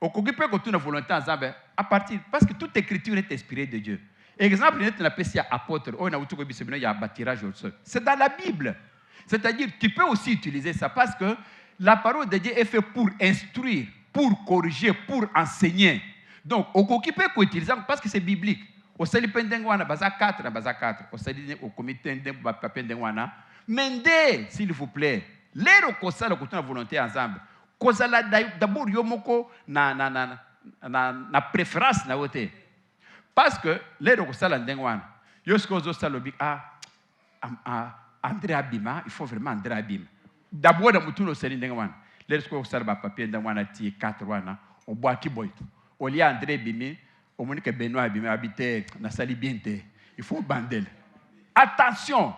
okokipe ko tuna volonté nzambe à partir parce que toute écriture est inspirée de Dieu. Exemple net na pesi ya apôtre oyo na utuko bisebino ya bâtirage au sol. C'est dans la Bible. C'est-à-dire tu peux aussi utiliser ça parce que la parole de Dieu est faite pour instruire, pour corriger, pour enseigner. Donc okokipe ko utiliser parce que c'est biblique. Au sali pendengo wana baza 4 na baza 4. Au sali au comité ndembo ba pendengo wana. Mende s'il vous plaît. Lero ko sala ko tuna volonté ensemble. Kozala d'abord yomoko na préférence na wote parce que les rokosala ndengwana yosko zo salobi André Abima il faut vraiment André Abima d'abord dans mutuno sali ndengwana les rokosala sala ba papier ndengwana ti 4 wana on boit ki boito oli André Bimi au monique Benoît Abima habité na sali biente il faut bandel attention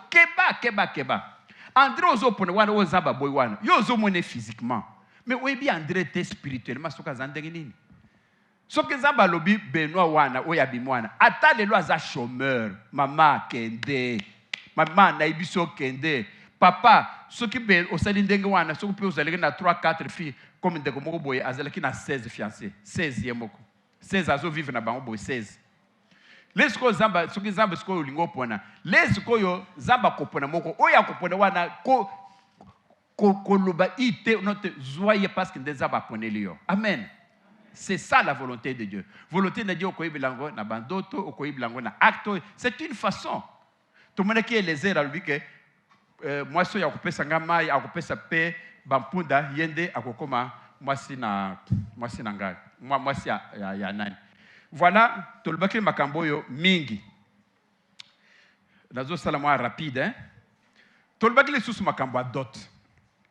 keba André ozopone wana ozaba boy wana yo ozomone physiquement mais oyebi André te spirituellement soka zandenge nini soki nzamba lobi Benoît wana oyabi mwana ata lelo aza chômeur mama kende mama na ibiso kende papa soki be osali ndenge wana soki pe ozalaki na 3-4 filles comme ndeko moko boye azalaki na 16 fiancés 16 ye moko 16 azo vivre na bango boye 16 lesko zamba soki zamba siko ulingo pona lesko yo zamba kopona moko oya kopona wana ko loba ite note joyeux parce que ndezaba poneli yo amen. C'est ça la volonté de Dieu. Volonté de Dieu au koyibilango na bandoto au koyibilango na acte c'est une façon. Tout le monde qui est les airs à lui que moi so ya kopesa ngama ya kopesa pe bampunda yende akokoma mwasi na ngai mwasi ya nani. Voilà, tolobaki makambo yo mingi. Nazo sala mwa rapide hein. Tolobaki le sous makambo dot.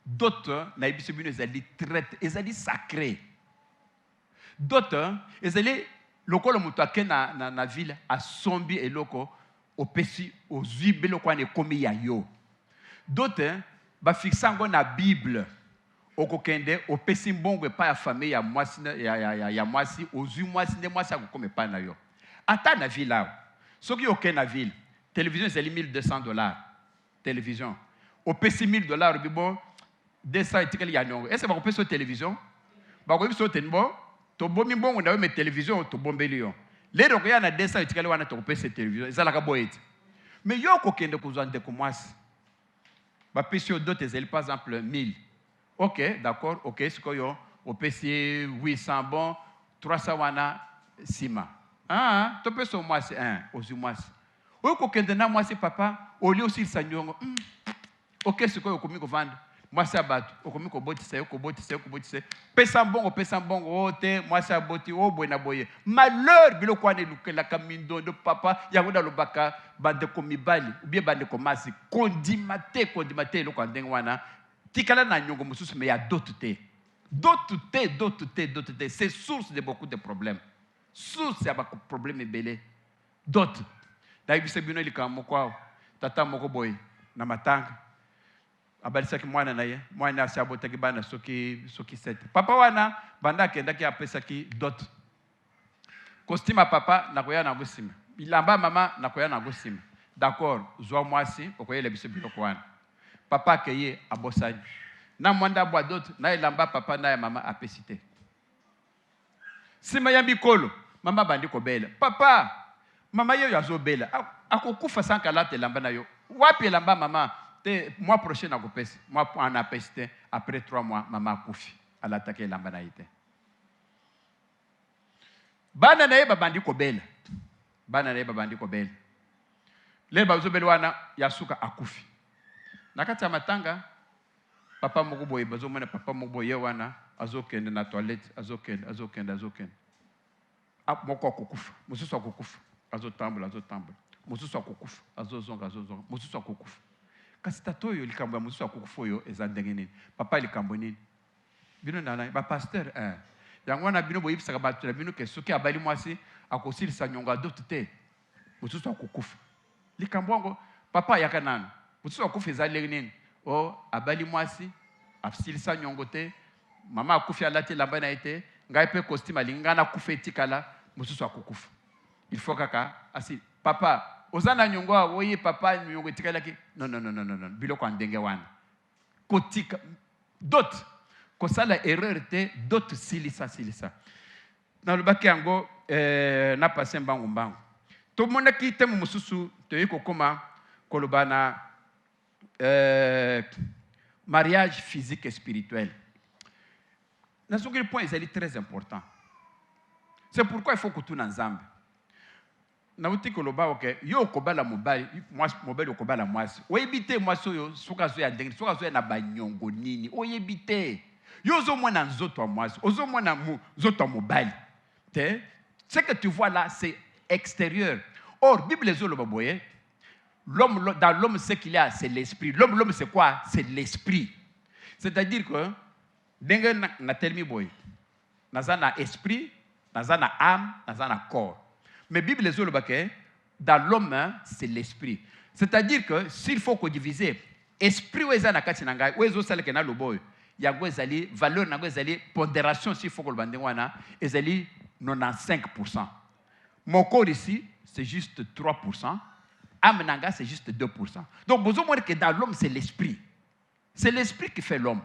Dot na ibiso bino ezali traite, ezali sacré. Dot ezali lokolo mutu ake na ville asombi eloko opesi ozwi beloko ane komi ya yo. Dot ba fixango na Bible. Okokende opesi mbongo epa ya famille ya mwasi ya mwasi ozwi mwasi nde mwasi akokoma epa na yo ata na ville awo soki oke na ville télévision ezali $1,200 télévision opesi $1,000 bibo 200 etikali ya nyongo ese bakopesa télévision bakoyebi so teni bo tobomi mbongo na yo me télévision tobombeli yo lero koya na 200 etikali wana tokopesa télévision ezalaka boye ete mais yo okokende kozwa ndeko mwasi bapesi yo dote ezali par exemple 1,000. Ok, d'accord, ok, c'est quoi yo? Au PC 800 bon, 300 wana sima. Tu peux sur moi c'est 1, aussi moi. Ou qu'on na moi c'est papa, au lieu aussi le ok, c'est quoi yo komi ko vendre? Moi c'est abattu, au komi ko botise. Pesa bon, oh te, moi c'est aboti, oh boy na boye. Malheur bilo kwa ne la kamindo de papa, ya ngoda lobaka bande komibali, ou bien bande komasi, kondimate lo kwa ndengwana. Tikala na nyongo mususu mais il y a d'autres thés. C'est source de beaucoup de problèmes. Source ya beaucoup de problèmes belé. D'autres. D'ailleurs bisebino likamo kwao. Tata moko boy na matanga. Abalisa ki mwana na ye. Mwana asabota ki bana soki 7. Papa wana banda kenda ki apesa ki d'autres. Costume papa na koya na gosima. Bilamba mama na koya na gosima. D'accord, zwa mwasi okoye le bisebino kwana. Papa keye abosani. Na mwanda bwa d'autres, na elamba papa na ya mama apesite. Sima ya mikolo, mama bandi ko bela. Papa, mama yo yazo bela. Akokufa sanka late elamba na yo. Wapi elamba mama? Te mois prochain akopesi. Moi en apesite après 3 mois mama akufi. Alatake elamba na ite. Bana na ye babandi ko bela. Le bazo belwana yasuka akufi. Nakati ya matanga papa moko boye bazomona papa moko boye wana azokende na toilette azokende moko akokufa mususu akokufa azotambola mosusu akokufa azozonga mosusu akokufa kasi tata oyo likambo ya mosusu akokufa oyo eza ndenge nini papa likambo nini bino na bapasteur yango wana bino boyebisaka bato na bino ke soki abali mwasi akosilisa nyongo adote te mosusu akokufa likambo yango papa ayaka nanu mosusu akufa eza ndenge nini abali mwasi asilisa nyongo te mama akufi alati elamba na ye te ngai mpe costume alingi ngai nakufa etikala mosusu akokufa il faut kaka asi papa oza na nyongo oye papa nyongo etikalaki non biloko ya ndenge wana kotika dote kosala erreur te dote silisa nalobaki yango na pase mbangu tomonaki temo mosusu toyei kokoma koloba na mariage physique et spirituel. Dans ce point, c'est très important. C'est pourquoi il faut que tout le monde nauti koloba ok yo kobala mobali mobali okobala mwasi oyebite mwasi oyo soka zo ya ndenge soka zo ya na banyongo nini oyebite yo zo mwana nzoto mwasi ozo mwana nzoto mobali te ce que tu vois là c'est extérieur. Or Bible zo loba boye l'homme dans l'homme ce qu'il y a c'est l'esprit. L'homme c'est quoi? C'est l'esprit. C'est-à-dire que ndenge na telmi boy nazana esprit nazana âme nazana corps. Mais Bible les autres dans l'homme c'est l'esprit. C'est-à-dire que s'il faut qu'on divise esprit ou ezana kati nanga ou ezo sala kena loboy ya go ezali valeur na go ezali pondération s'il faut que le bandengwana ezali 95%. Mon corps ici c'est juste 3%. Âme nanga c'est juste 2%. Donc vous voyez que dans l'homme c'est l'esprit. C'est l'esprit qui fait l'homme.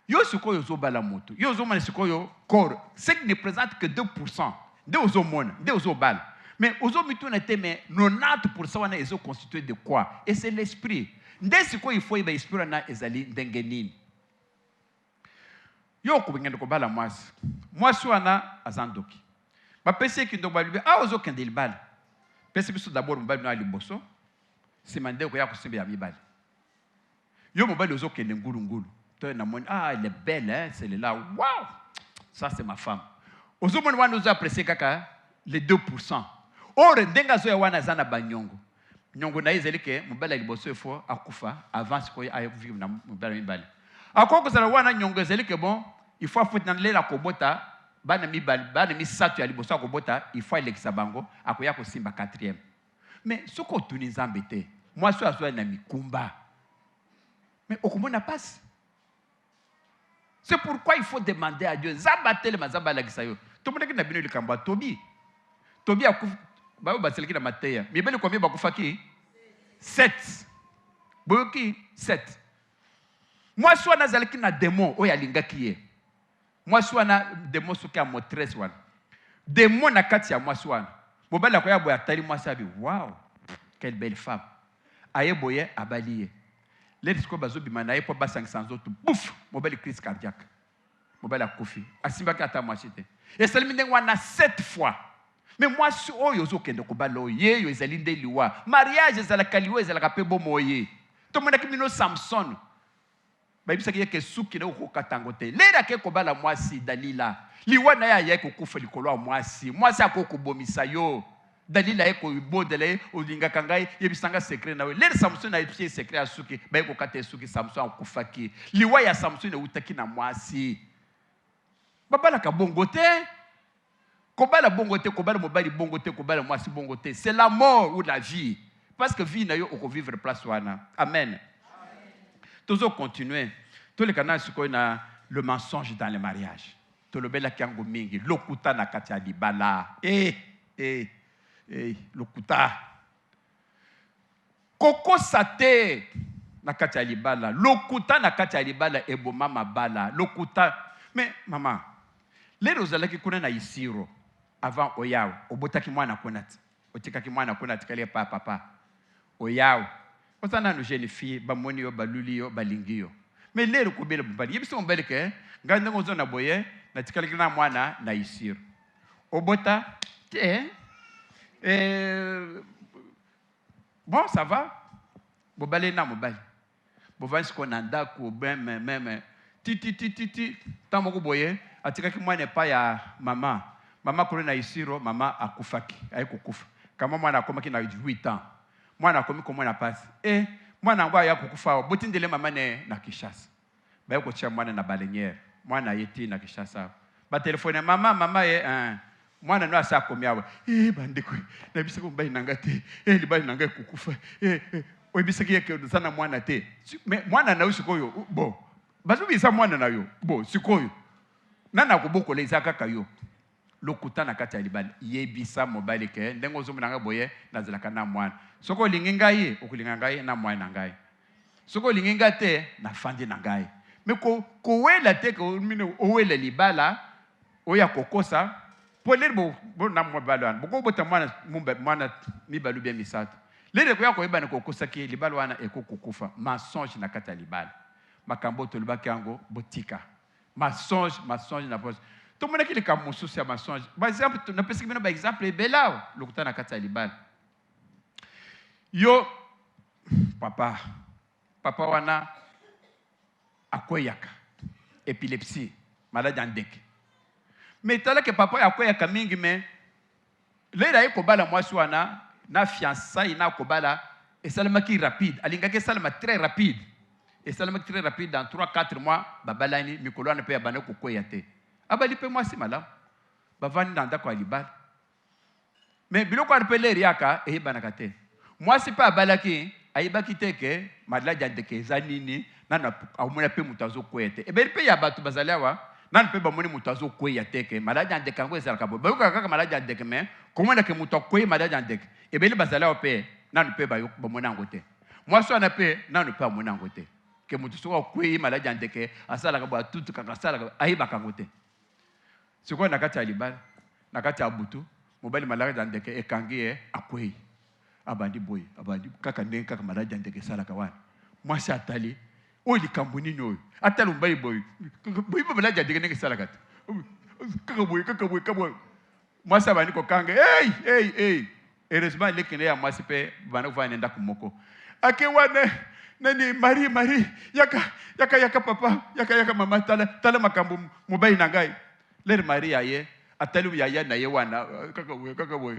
Yo suko yo zo bala moto. Yo zo mane suko yo corps. Ce qui ne présente que 2%. De ozo mona, de ozo bal. Mais ozo mituna te mais 90% wana ezo constitué de quoi? Et c'est l'esprit. Nde suko il faut iba esprit na ezali ndenge nini. Yo ko bingendo ko bala mwasi. Mwasi wana azandoki. Ba pese ki ndo balubi ozo kende libala. Pese biso d'abord mobali na liboso. Simande ko ya ko simbe ya mibali. Yo mobali ozo kende ngulu. Toi na moni elle est belle hein, c'est là. Waouh! Ça c'est ma femme. Ozo moni wana ozo apprécier kaka les 2%. Or ndenga zo ya wana zana banyongo. Nyongo na ezeli ke mobali liboso efo akufa avant ko ya vivre na mobali mibali. Akoko zala wana nyongo ezeli ke bon, il faut faut na lela kobota bana mibali bana misatu ya liboso akobota, il faut elekisa bango akoya ko simba 4e. Mais soko tuni nzambe te. Moi so azo na mikumba. Mais okomona passe. C'est pourquoi il faut demander à Dieu. Zabatele mazaba la gisayo. Tout le monde qui n'a bien le kamba Tobi. Tobi a kouf ba ba seleki na mateya. Mais ben combien ba kufaki? 7. Boyoki 7. Moi so na zaleki na démon o ya linga kiye. Moi so na démon so ka motresse wana. Démon na kati ya moi so wana. Bobala ko ya boya tali moi sabi. Waouh. Quelle belle femme. Aye boye abaliye. L'esprit bazo bimana ye po ba 500 autres bouf mobile crise cardiaque mobile akufi asimba ka ta mwachite et salimi ndenge wana 7 fois mais moi si oyo zo kende ko balo ye yo ezali nde liwa mariage ezala kaliwa ezala ka pe bomoye to mona kimino Samson ba ibisa ke suki na ko katango te lera ke ko bala mwasi Dalila liwa na ya ko kufa likolo mwasi akoko bomisa yo Dalila eko ibodele olinga kangai yebisanga secret nawe lere Samson na epie secret asuki ba eko kate suki Samson akufaki liwa ya Samson utaki na mwasi babala ka bongote kobala bongote kobala mobali bongote kobala mwasi bongote c'est la mort ou la vie parce que vie na yo oko vivre place wana amen toujours continuer tous les canaux suko na le mensonge dans le mariage to lobela kiango mingi lokuta na kati ya libala lokuta koko sate na kati ya libala lokuta na kati ya libala eboma mabala lokuta mais maman lero zalaki kuna na isiro avant oyao obotaki mwana konati otikaki mwana konati kale papa oyao osana no jeune fille bamoni yo baluli yo balingi yo mais lero ko bela mbali yebiso mbali ke nganda ngozo na boye na tikali na mwana na isiro obota bon ça va bobale na mobali bovansi ko nanda ko même ti tamoko boye atikaki mwana pa ya mama ko na isiro mama akufaki ayiko kufa Kama mwana komaki na 8 ans. Mwana komi komo na passe. Mwana ngwa ya kukufa botindele mama ne na Kinshasa. Ba ko tia mwana na balenyere. Mwana yeti na Kinshasa. Ba telefone mama ye mwana no asa komiawa. Bandeko na bisako mbai nanga te. Libali nanga kukufa. Oyebisaki yeke sana mwana te. Mwana na usikoyo bo. Bazubisa mwana na yo. Bo sikoyo. Nana kubokola izaka kayo. Lokuta na kati ya libali yebisa mobali ke ndengo zomu nanga boye nazalaka na mwana. Soko linginga ye okulinga ngai na mwana ngai. Soko linginga te na fandi na ngai. Me ko wela te ko mine owela libala oya kokosa poler bo na mobali boko bota mwana mibalu bia misatu. Lele ko ya ko yeba na kokosa ke libala wana ekokukufa. Mensonge na kati ya libala. Makambo tolibaki yango botika. Mensonge na poche. Tout le monde qui est comme mon souci à mensonge. Par exemple, on peut dire par exemple Belao, le coup na kata libal. Yo papa wana akoyaka épilepsie, maladie andek. Mais tala que papa akoyaka mingi mais lera yeko bala mwasi wana na fiançailles na kobala et salama qui rapide, alingake salama très rapide. Et salama très rapide dans 3-4 mois babalani mikolo na pe abana kokoyate. Abali pe mwasi mala bavani nanda kwa libal mais biloko arpele riaka banaka te mwasi pa abalaki ayibaki teke madla jandeke zanini nana amuna pe mutazo kwete ebeli pe ya batu bazaliawa nana pe bamoni mutazo kwe teke madla jandeke ngo ezalaka bo bayoka kaka madla jandeke mais komona ke muto kwe madla jandeke ebeli bazaliawa pe nana pe bayo bamona ngote mwasi ana pe nana pe amona ngote ke mutu so kwe madla jandeke asala ka ba tutu kaka sala ayibaka ngote. C'est quoi nakati ya libala nakati ya butu mobali malaka jandeke ekangie akwei abandi boy abandi kaka ndenge kaka malaka jandeke sala kawana mwasi atali oli kambuni nyoyo atali mbai boy boy malaka jandeke ndenge sala kata kaka boy mwasi abandi ko kange hey heureusement lekene ya mwasi pe bana kufanya nenda kumoko akewane nani Marie yaka papa yaka mama tala makambo mobali nangai. Lere Maria ye atali yaya na ye wana kaka boy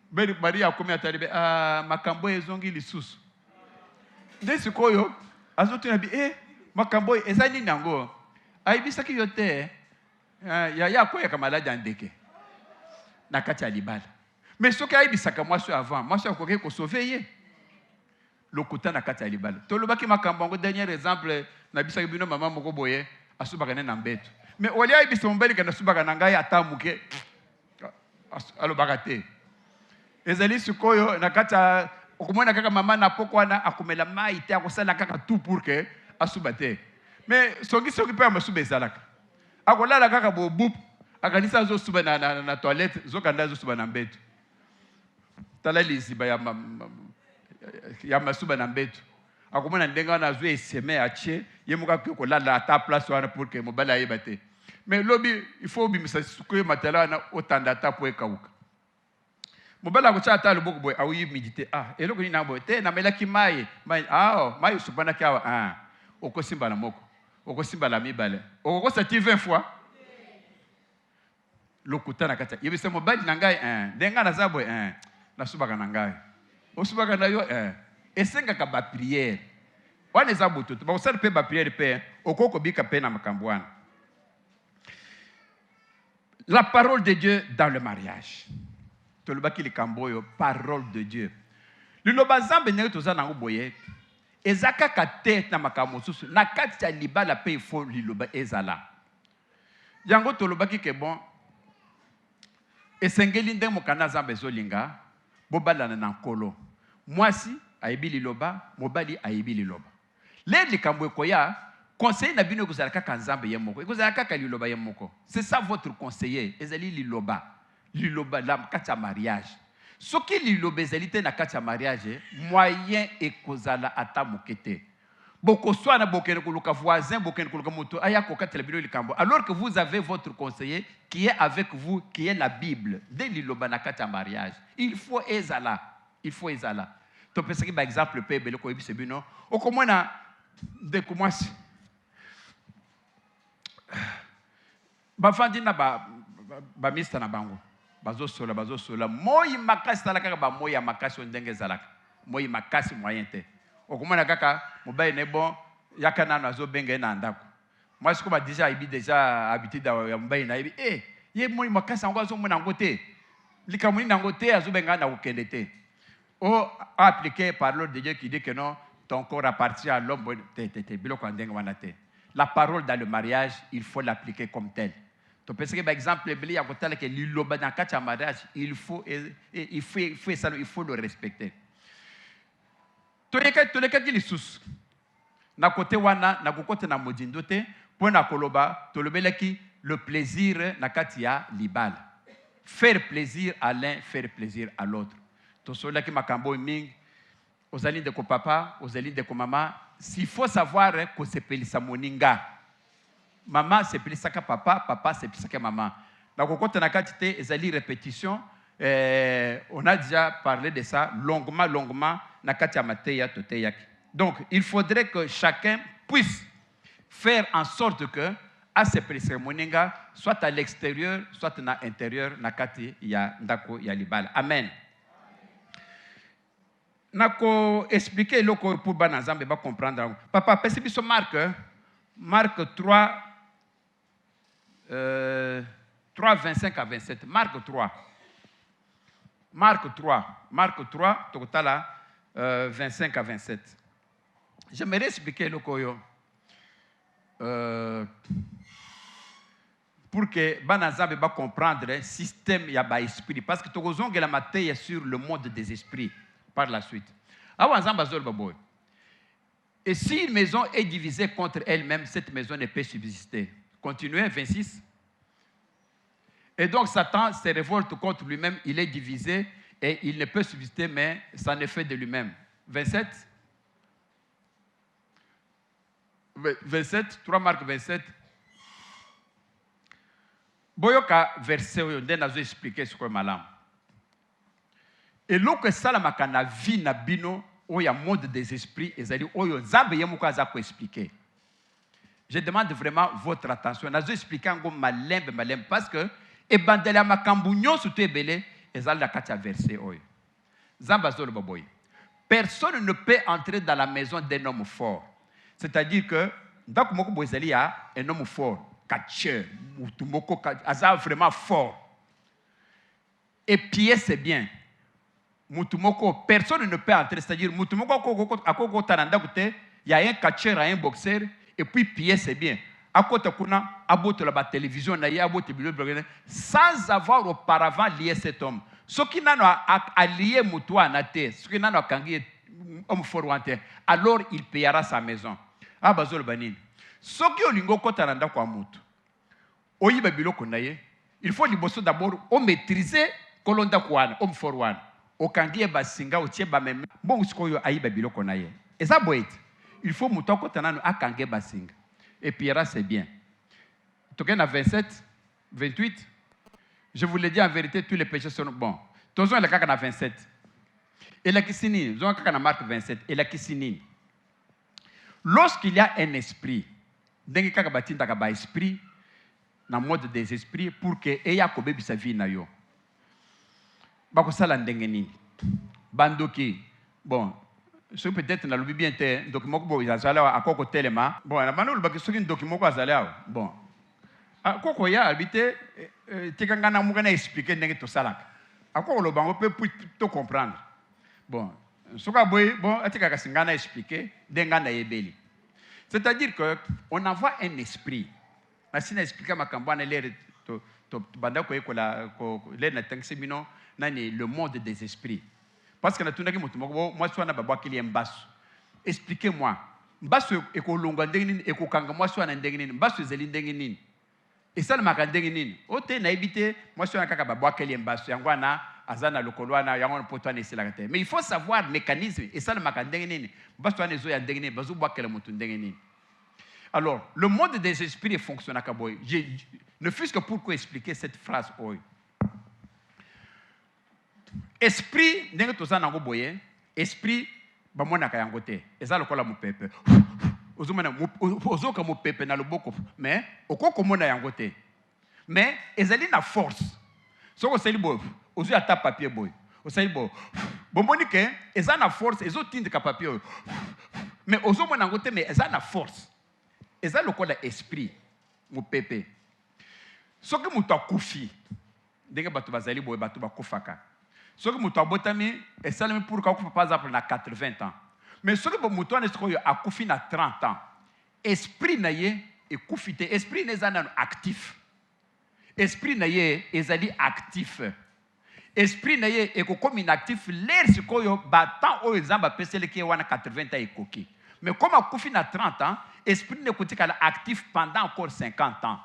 beri Maria akomi atali be makambo ezongi lisusu ndesi koyo azotina bi makambo ezani nango ayibisaki yote yaya koya kamala jandeke na kati ya libala mais soki ayibisaka mwasi avant mwasi akoki ko sauver ye lokuta na kati ya libala tolobaki makambo ngo dernier exemple na bisaki bino mama moko boye asubaka na mbeto. Mais au lieu de se faire des choses, il atamuke alobakate. Ezali sukoyo nakata okumona kaka mama na poko na akumela mai te akosala kaka tout pour que asubate. Mais songi pe amasuba ezalaka. Akolala kaka bobup akanisa zo suba na toilette zo kanda zo suba na mbeto. Tala liziba ya masuba na mbeto. Akomona ndenga na zo eseme ache yemuka ko lala ata place wana pour que mobala yebate. Mais lobby il faut bimisa sukoyo matala na otanda ta po ekauka. Mobala ko chata lo boko boy awi méditer eloko ni na boy te na melaki mai mai supana kawa okosimba na moko okosimba la mibale okosati 20 fois lokuta na kata yebise mobali na ngai denga na zabo na subaka na ngai osubaka na yo esenga ka ba prière wana zabuto ba osala pe ba prière pe okoko bika pe na makambwana. La parole de Dieu dans le mariage. Tolobaki le kamboyo parole de Dieu. Liloba zambe nere tozana ngoboye ezaka ka te na makambo susu na kati ya libala pe ifo liloba ezala. Yango tolobaki ke bon esengeli ndenge mokana zambe zolinga bobalana na nkolo. Mwasi ayebi liloba, mobali ayebi liloba. Le likambo ekoya conseiller na bino kozala kaka nzambe ye moko. Ekozala kaka liloba ye moko. C'est ça votre conseiller. Ezali liloba. Liloba la kati ya mariage. Soki liloba ezali te na kati ya mariage, moyen ekozala ata mokete. Boko swana bokene koluka voisin, bokene koluka moto aya kokatela bino likambo. Alors que vous avez votre conseiller qui est avec vous, qui est la Bible. De liloba na kati ya mariage. Il faut ezala. Il faut ezala. To pesaki par exemple pe bele ko ebise bino. Okomona de komasi. Bafandi na ba mista na bango. bazo sola moi makasi tala kaka ba moi ya makasi ndenge zalaka moi makasi moyen te okomona kaka mobali ne bon yaka nano azo benga na ndako moi siko ba déjà habitué ya mobali na yebi ye moi makasi ngo azo mona ngote likamuni na ngote azo benga na ukende te o appliqué par l'ordre de Dieu qui dit que non ton corps appartient à l'homme biloko ndenge wana te. La parole dans le mariage il faut l'appliquer comme tel. Tu penses que par exemple il y a côté que liloba dans quatre mariage il faut ça il faut le respecter. Toleka kilisusu na côté wana na kokote na modindo te pona koloba tolobelaki le plaisir na kati ya libala. Faire plaisir à l'un, faire plaisir à l'autre. Tosolaki makambo mingi ozali de ko papa, ozali de ko mama, s'il faut savoir que c'est pelisa moninga. Maman c'est pelisaka papa, papa c'est pelisaka maman. Na kokote na kati te ezali répétition, on a déjà parlé de ça longuement na kati ya mateya toteyaki. Donc il faudrait que chacun puisse faire en sorte que à ce pelisa moninga soit à l'extérieur, soit à l'intérieur na kati ya ndako ya libala. Amen. Nako expliquer loko pour banazambe ba comprendre. Papa pesi biso Marc 3 25 à 27. Marc 3 tokotala 25 à 27. J'aimerais expliquer loko yo pour que banazambe ba comprendre le système ya ba esprit parce que tokozongela mateya sur le monde des esprits. Par la suite. Et si une maison est divisée contre elle-même, cette maison ne peut subsister. Continuez, 26. Et donc Satan se révolte contre lui-même, il est divisé et il ne peut subsister, mais ça ne fait de lui-même. 27. 3 Marc 27. Boyoka verset, on a expliqué ce que je malam. Et lorsque salamaka na vie na bino oya monde des esprits ezali oyo nzambe yemuko azako expliquer. Je demande vraiment votre attention. Nazo expliquer ngo malembe parce que ebandela makambu nyonso to ebele ezali na kati ya verset oyo. Nzambe azolo boboy. Personne ne peut entrer dans la maison d'un homme fort. C'est-à-dire que ndako moko bozali ya un homme fort, catcheur, mutu moko aza vraiment fort. Et pied c'est bien. Mutumoko, personne ne peut entrer, c'est-à-dire Mutumoko à Koko Tananda Goute, il y a un catcheur, un boxeur, et puis pied c'est bien. À côté kuna, abote la télévision, sans avoir auparavant lié cet homme. Ce qui n'a pas allié Moutoua Nate, ce qui n'a pas kangi homme fort, alors il payera sa maison. Ah bazol banin. Ce qui est lingo Tananda kwa Moutou. Oyi babilo konaye, il faut liboso d'abord on maîtriser kolonda kwana, homme fort one. Okangie basinga otie bameme bon sikoyo ayiba biloko na ye eza boet il faut mutoko tanano akange basinga et puis là c'est bien tokena 27 28 je vous le dis en vérité tous les péchés sont bons tozo la kaka na 27 et la kisini zo kaka na Marc 27 et la kisini lorsqu'il y a un esprit ndenge kaka batinda ka ba esprit na mode des esprits pour que eya ko bebisa vie na yo bakosala ndenge nini bandoki bon ce peut-être na lobi bien te donc moko bo izala akoko telema bon na banolo bakisoki ndoki moko azala bon akoko ya habité tikanga na muka na expliquer ndenge to salaka akoko lo bango peut to comprendre bon soka boy bon atika kasinga na expliquer denga na yebeli c'est-à-dire que on envoie un esprit na sina expliquer makambo na lere to banda ko ekola ko le na tanksimino le monde des esprits. Parce que moi, je suis un expliquez-moi. Et ça, moi, mais il faut savoir le mécanisme. Et ça, alors, le monde des esprits fonctionne. Je ne fût-ce que pour expliquer cette phrase. Esprit ndenge tozana ngo boye esprit ba mona ka yango te eza lokola mopepe ozomana ozoka mopepe na loboko mais okoko mona yango te mais ezali na force Soko sali boy, ozu ata papier boy. Osali boy. Bomboni ke eza na force, ezo tinde ka papier. Mais ozo mona ngote mais eza na force. Eza lokola esprit mu pepe. Soki mutu akufi, ndenge bato bazali boy bato bakufaka. Soki mutu abotami esalemi pour ka kufa par exemple na 80 ans. Mais soki mutu ane sikoyo akufi na 30 ans. Esprit na ye ekufi te. Esprit neza nano actif. Esprit na ye ezali actif. Esprit na ye ekokomi inactif l'air sikoyo batan oyo Nzambe apeseleki wana 80 ans ekoki. Mais comme akufi na 30 ans, esprit ne kotikala actif pendant encore 50 ans.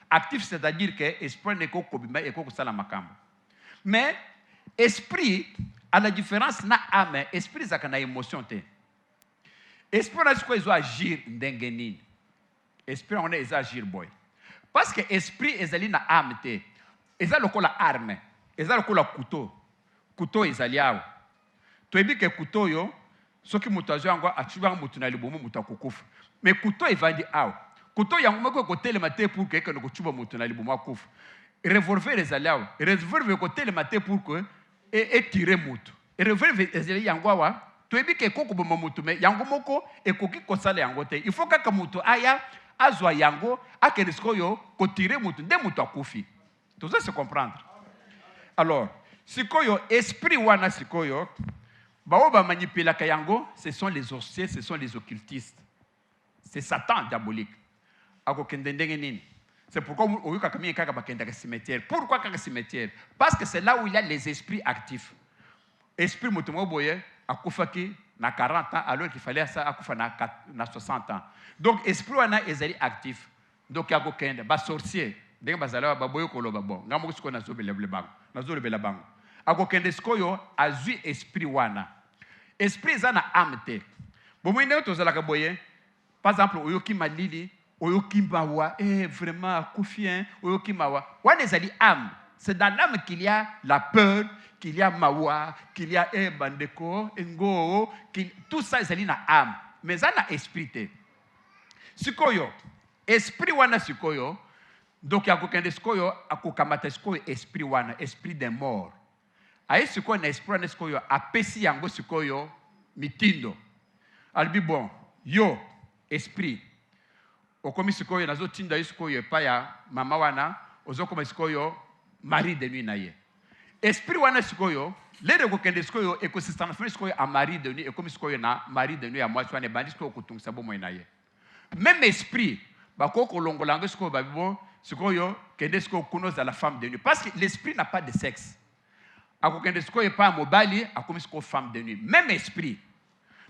Actif c'est-à-dire que esprit ne kokobima ekokosala makambo. Mais esprit à la différence na âme, esprit zaka na émotion te. Esprit na sikoyo ezo agir ndenge nini. Esprit on ezo agir boy. Parce que esprit ezali na âme te. Eza lokola arme. Eza lokola couteau. Couteau ezali awa. Toyebi ke couteau yo soki mutu azwa yango achuba mutu na libomo mutu akokufa. Mais couteau evandi awa. Couteau yango moko kotelema te pour que ekende kochuba mutu na libomo akufa. Revolver ezali awa. Revolver kotelema te pour que etire mutu. Revolver ezali yango awa. Toyebi ke koko boma mutu mais yango moko ekoki kosala yango te. Il faut kaka mutu aya azwa yango akende sikoyo kotire mutu nde mutu akufi. Tout ça se comprendre. Alors, sikoyo esprit wana sikoyo baoba manipulaka yango, ce sont les sorciers, ce sont les occultistes. C'est Satan diabolique. Ako kendendenge nini. C'est pourquoi oyuka kami kaka bakenda ka cimetière. Pourquoi kaka cimetière? Parce que c'est là où il y a les esprits actifs. Esprit mutumo boye akufaki na 40 ans alors qu'il fallait ça akufa na 60 ans. Donc esprit wana ezali actif. Donc yako kenda ba sorcier ndenge bazala baboyo koloba bon. Ngamo siko na zobele bango. Na zobele bango. Ako kende sikoyo azui esprit wana. Esprit za na âme te. Bomwende tozala boye. Par exemple oyoki malili, oyoki mawa, vraiment akufi hein, oyoki mawa. Wana ezali âme. C'est dans l'âme qu'il y a la peur, qu'il y a mawa, qu'il y a bandeko, ngo, tout ça ezali na âme. Mais ça na esprit te. Sikoyo, esprit wana sikoyo, donc yako kende sikoyo akokamata sikoyo esprit wana, esprit des morts. Aye sikoyo na esprit wana sikoyo apesi yango sikoyo mitindo. Albi bon, yo esprit. Okomi sikoyo nazo tinda sikoyo epa ya mama wana, ozokoma sikoyo mari de nuit na ye. Esprit wana sikoyo, lede kokende sikoyo ekosistana fene sikoyo a mari de nuit, ekomi sikoyo na mari de nuit ya mwasi wana bandi sikoyo kutungisa bomo na ye. Même esprit, bakoko longolango sikoyo babibo, sikoyo kende sikoyo kuno za la femme de nuit. Parce que l'esprit n'a pas de sexe. Akokende sikoyo pa mobali, akomi sikoyo femme de nuit. Même esprit.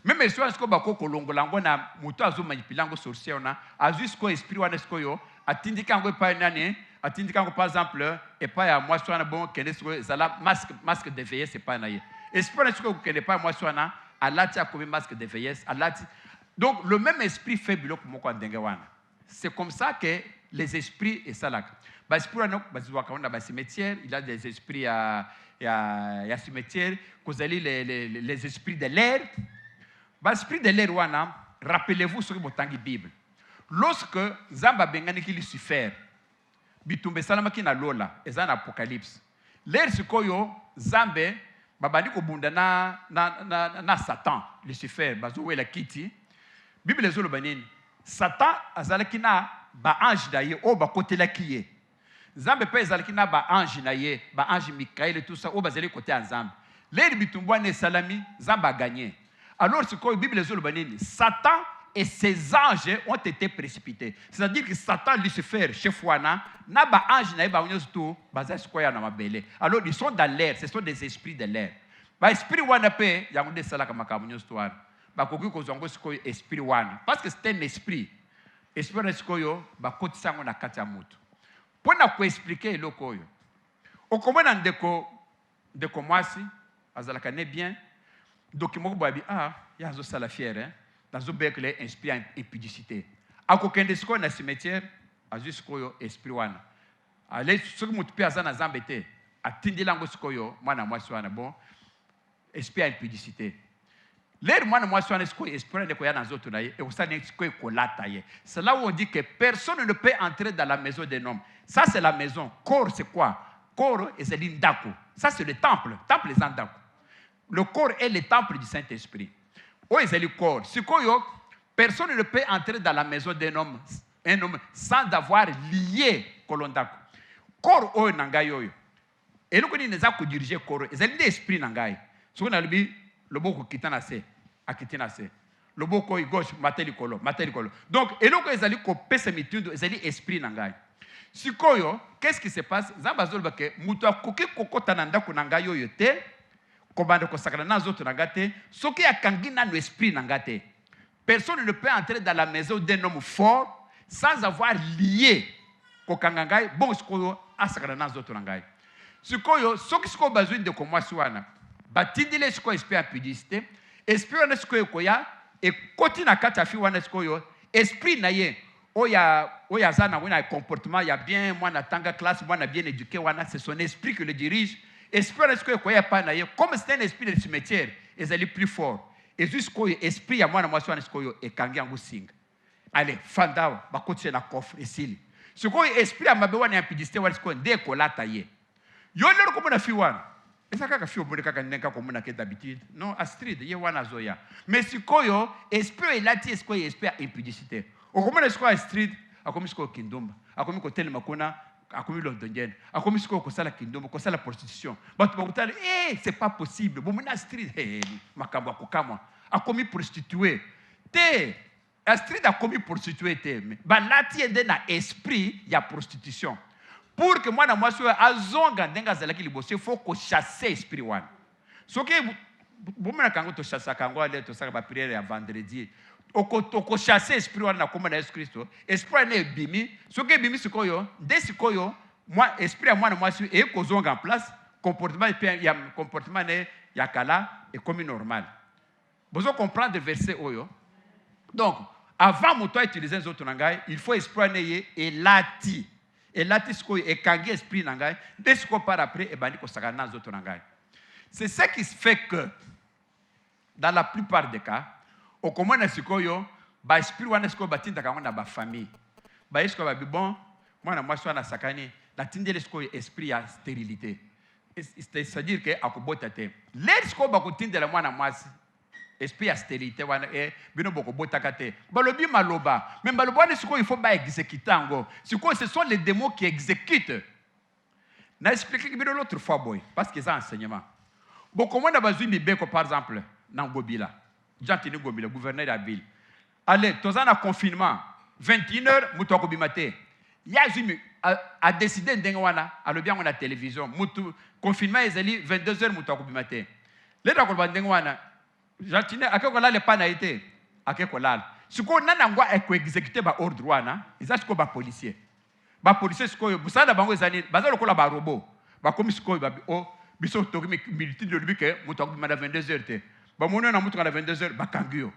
Même esprit wana sikoyo bakoko longolango na muto azo manipulango sorcier ona, azu sikoyo esprit wana sikoyo atindika ngo pa nani, atindika ngo par exemple et pas ya mwasi wana bon kende sikoyo zala masque de vieillesse pas na ye. Esprit wana sikoyo kende pa mwasi wana alati akomi masque de vieillesse, alati. Donc le même esprit fait biloko moko ndenge wana. C'est comme ça que les esprits et ça là. Ba esprit wana baziwaka wana ba cimetière, il a des esprits ya cimetière, kozali les esprits de l'air. Ba esprit de l'air wana, rappelez-vous ce que botangi Bible. Lorsque Nzambe bengani ki Lucifer, bitumbe salamaki na lola, eza na Apocalypse. L'air sikoyo Nzambe babandi ko bunda na Satan, Lucifer, bazowela kiti. Bible ezoloba nini? Satan azalaki na ba ange na ye o ba kotelaki ye. Nzambe pe ezalaki na ba ange na ye, ba ange Mikaël et tout ça o bazali côté Nzambe. L'air bitumbo ne salami, Nzambe a gagné. Alors ce que la Bible ezoloba nini? Satan et ses anges ont été précipités. C'est-à-dire que Satan, Lucifer, chef wana, na ba ange na ye ba onyoso to bazali sikoya na mabele. Alors ils sont dans l'air, ce sont des esprits de l'air. Ba esprit wana pe yango de salaka makambo onyoso to wana. Bakoki kozongo sikoyo esprit wana parce que c'est un esprit. Esprit na sikoyo bakotisa ngo na kati ya mutu. Pona ko expliquer eloko oyo. Okomona ndeko mwasi azalaka ne bien. Donc moko babi ya zo sala fière hein. Nazo bekle esprit impudicité. Akokende sikoyo na cimetière azu sikoyo esprit wana. Ale soki mutu pe azana Nzambe te. Atindela ngo sikoyo mwana mwasi wana bon esprit impudicité. L'air moi moi suis en esprit de koya nazo tunaye et ça n'est que kolata ye. C'est là où on dit que personne ne peut entrer dans la maison d'un homme. Ça c'est la maison. Corps c'est quoi? corps est l'indako. Ça, c'est le temple. Le temple est indako. Le corps est le temple du Saint-Esprit. Oh, c'est le corps. Personne ne peut entrer dans la maison d'un homme, sans avoir lié kolondako. Corps, oh, nangayo. Et nous, nous avons dirigé le corps. C'est l'esprit nangayo. Ce qu'on a dit, le boko kitanase, akitinase. Le boko gauche, matelikolo. Donc, et nous, nous avons pessemitude, c'est l'esprit nangayo. Sikoyo, qu'est-ce qui se passe? Zambazol bake, mutua koki kokota nandako nangayo yote, kobande kosakana na zoto nangate, soki akangina no esprit nangate. Personne ne peut entrer dans la maison d'un homme fort sans avoir lié kokangangai, bon sikoyo asakana na zoto nangai. Sikoyo, soki siko besoin de komwasi wana, batindile siko esprit impudicité, esprit wana sikoyo koya, et koti na kata fi wana sikoyo, esprit na ye, oya zana wena comportement ya bien moi na tanga classe moi na bien éduqué wana c'est son esprit qui le dirige esprit est-ce que koya pa na ye comme c'est un esprit de cimetière ils allaient plus fort et jusqu'au esprit ya moi na moi soit ko yo ekangi yango singa allez fanda ba kotie na coffre esili ce ko esprit ya mabe wana ya impudicité wana ko nde ko lata ye yo lero ko na fi wana esa kaka fi obone kaka nenka ko mona ke d'habitude non Astrid ye wana zoya mais ce ko yo esprit elati est-ce ko esprit impudicité okomona siko Astrid akomi siko kindomba akomi ko telema kona akomi londonienne akomi siko ko sala kindomba ko sala prostitution bato bakutala c'est pas possible bomona Astrid makambo akokamwa akomi prostituée te Astrid akomi prostituée te balati ende na esprit ya prostitution pour que mwana mwasi azonga ndenga zalaki liboso faut ko chasser esprit wana soki bomona kango to chasser kango ale to saka ba prière ya vendredi oko chasser esprit wana comme na Yesu Kristo esprit na ebimi soki ebimi sikoyo nde sikoyo moi esprit ya mwana mwasi e kozonga en place comportement ya comportement ne ya kala est comme normal vous comprendre verset oyo donc avant moto à utiliser les autres nangai il faut esprit na ye elati sikoyo ekangi esprit nangai nde sikoyo par après e bandi ko sakana na autres nangai c'est ce qui fait que dans la plupart des cas okomona sikoyo ba esprit wana sikoyo batinda kango na ba famille ba sikoyo ba bon mwana mwasi wana sakani na tindele sikoyo esprit ya stérilité c'est-à-dire que akobota te les sikoyo bakotindela mwana mwasi esprit ya stérilité wana bino bokobota kate balobi maloba mais baloba wana sikoyo il faut ba exécuter ngo sikoyo ce sont les démons qui exécutent na expliquer bino l'autre fois boy parce que ça enseignement bokomona bazui mibeko par exemple na ngobila Jean-Tini Gombi, le gouverneur de la ville. Allez, tous en confinement, 21h, nous avons bimate. Yazumi a décidé d'engager à le bien on a télévision. Mutu confinement est 22h, nous avons bimate. Les gens qui ont d'engager, Jean-Tini, à quel cas les panaïté, à quel cas. Ce qu'on a n'engagé est exécuté par ordre wana, ils ont ce qu'on va policier. Ba policier ce qu'on, vous savez bango zani, bazalo kola ba robot, ba comme ce qu'on va oh, biso toki militaire de lui que nous avons bimate 22h. Ba mono na mutu à 22h bakangio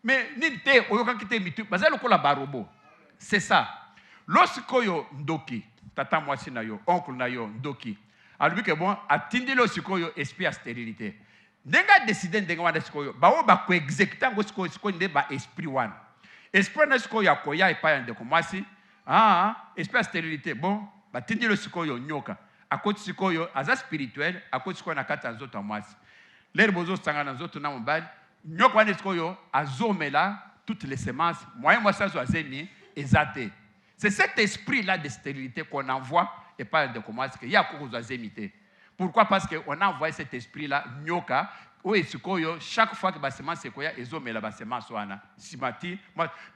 mais ni te oyoka kite mitu bazalo kola barobo c'est ça lorsqu'oyo ndoki tata mwasi na yo oncle na yo ndoki alubi ke bon atindi lo sikoyo esprit à stérilité ndenga décider ndenga wana sikoyo bawo ba ko exécuter ngo sikoyo nde ba esprit wana esprit na sikoyo akoya epa yande ko mwasi esprit à stérilité bon batindi lo sikoyo nyoka akoti sikoyo aza spirituel akoti sikoyo na kata nzoto ya mwasi les bozo sangana zoto na mobile nyoko wane sikoyo azomela toutes les semences moyen moi ça zoazemi ezate c'est cet esprit là de stérilité qu'on envoie et pas de comment est-ce que ya ko zoazemité pourquoi parce que on a envoyé cet esprit là nyoka o sikoyo chaque fois que ba semence koya ezomela ba semence wana simati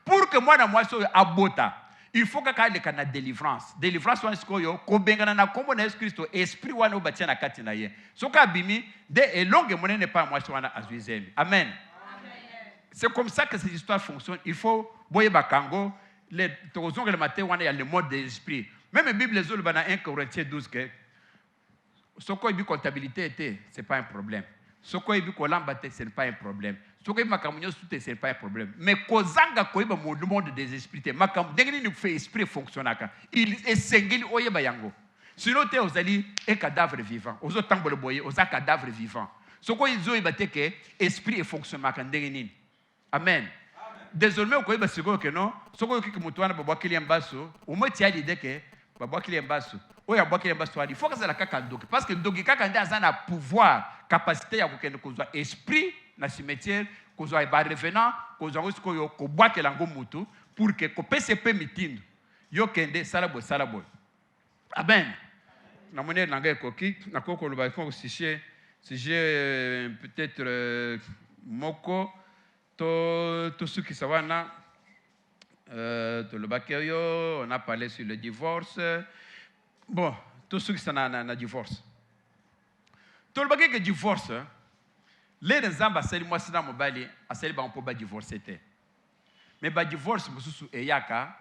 pour que moi na moi so abota il faut que quand il y a délivrance wana sikoyo ko bengana na kombo na Yesu Kristo esprit wana obatia na kati na ye soka bimi de elonge monene pas moi wana azuizemi amen c'est comme ça que cette histoire fonctionne il faut boye bakango les tozonga le matin wana il y a le mode de l'esprit même la Bible les bana 1 Corinthiens 12 que soko ibi comptabilité était c'est pas un problème soko ibi kolamba te c'est pas un problème soko ibi makamunyo sute c'est pas un problème mais kozanga ko iba le monde des esprits te makam dengeni ni fait esprit fonctionnaka il esengeli oyeba yango sinon te ozali un cadavre vivant ozo tambolo boye oza cadavre vivant soko izo iba te que esprit fonctionnaka dengeni amen désormais ko iba siko que non soko ki mutu wana babo kili ambaso au moins tu as l'idée que babwakili mbasu oyo abwakili mbasu wani faut kazala kaka ndoki parce que ndoki kaka nde aza na pouvoir capacité ya kokende kozwa esprit na cimetière kozwa ba revenant kozwa ngo sikoyo kobwakela ngo mutu pour que kopese pe mitindo yo kende sala boy amen na monere nanga ekoki na koko loba ko sujet peut-être moko to suki sawana on a parlé sur le divorce. Bon, tout ce qui est na divorce. Tout le bagage que divorce, les gens qui moi c'est dans mon bali, assez on peut pas divorcer. Mais ba divorce mususu eyaka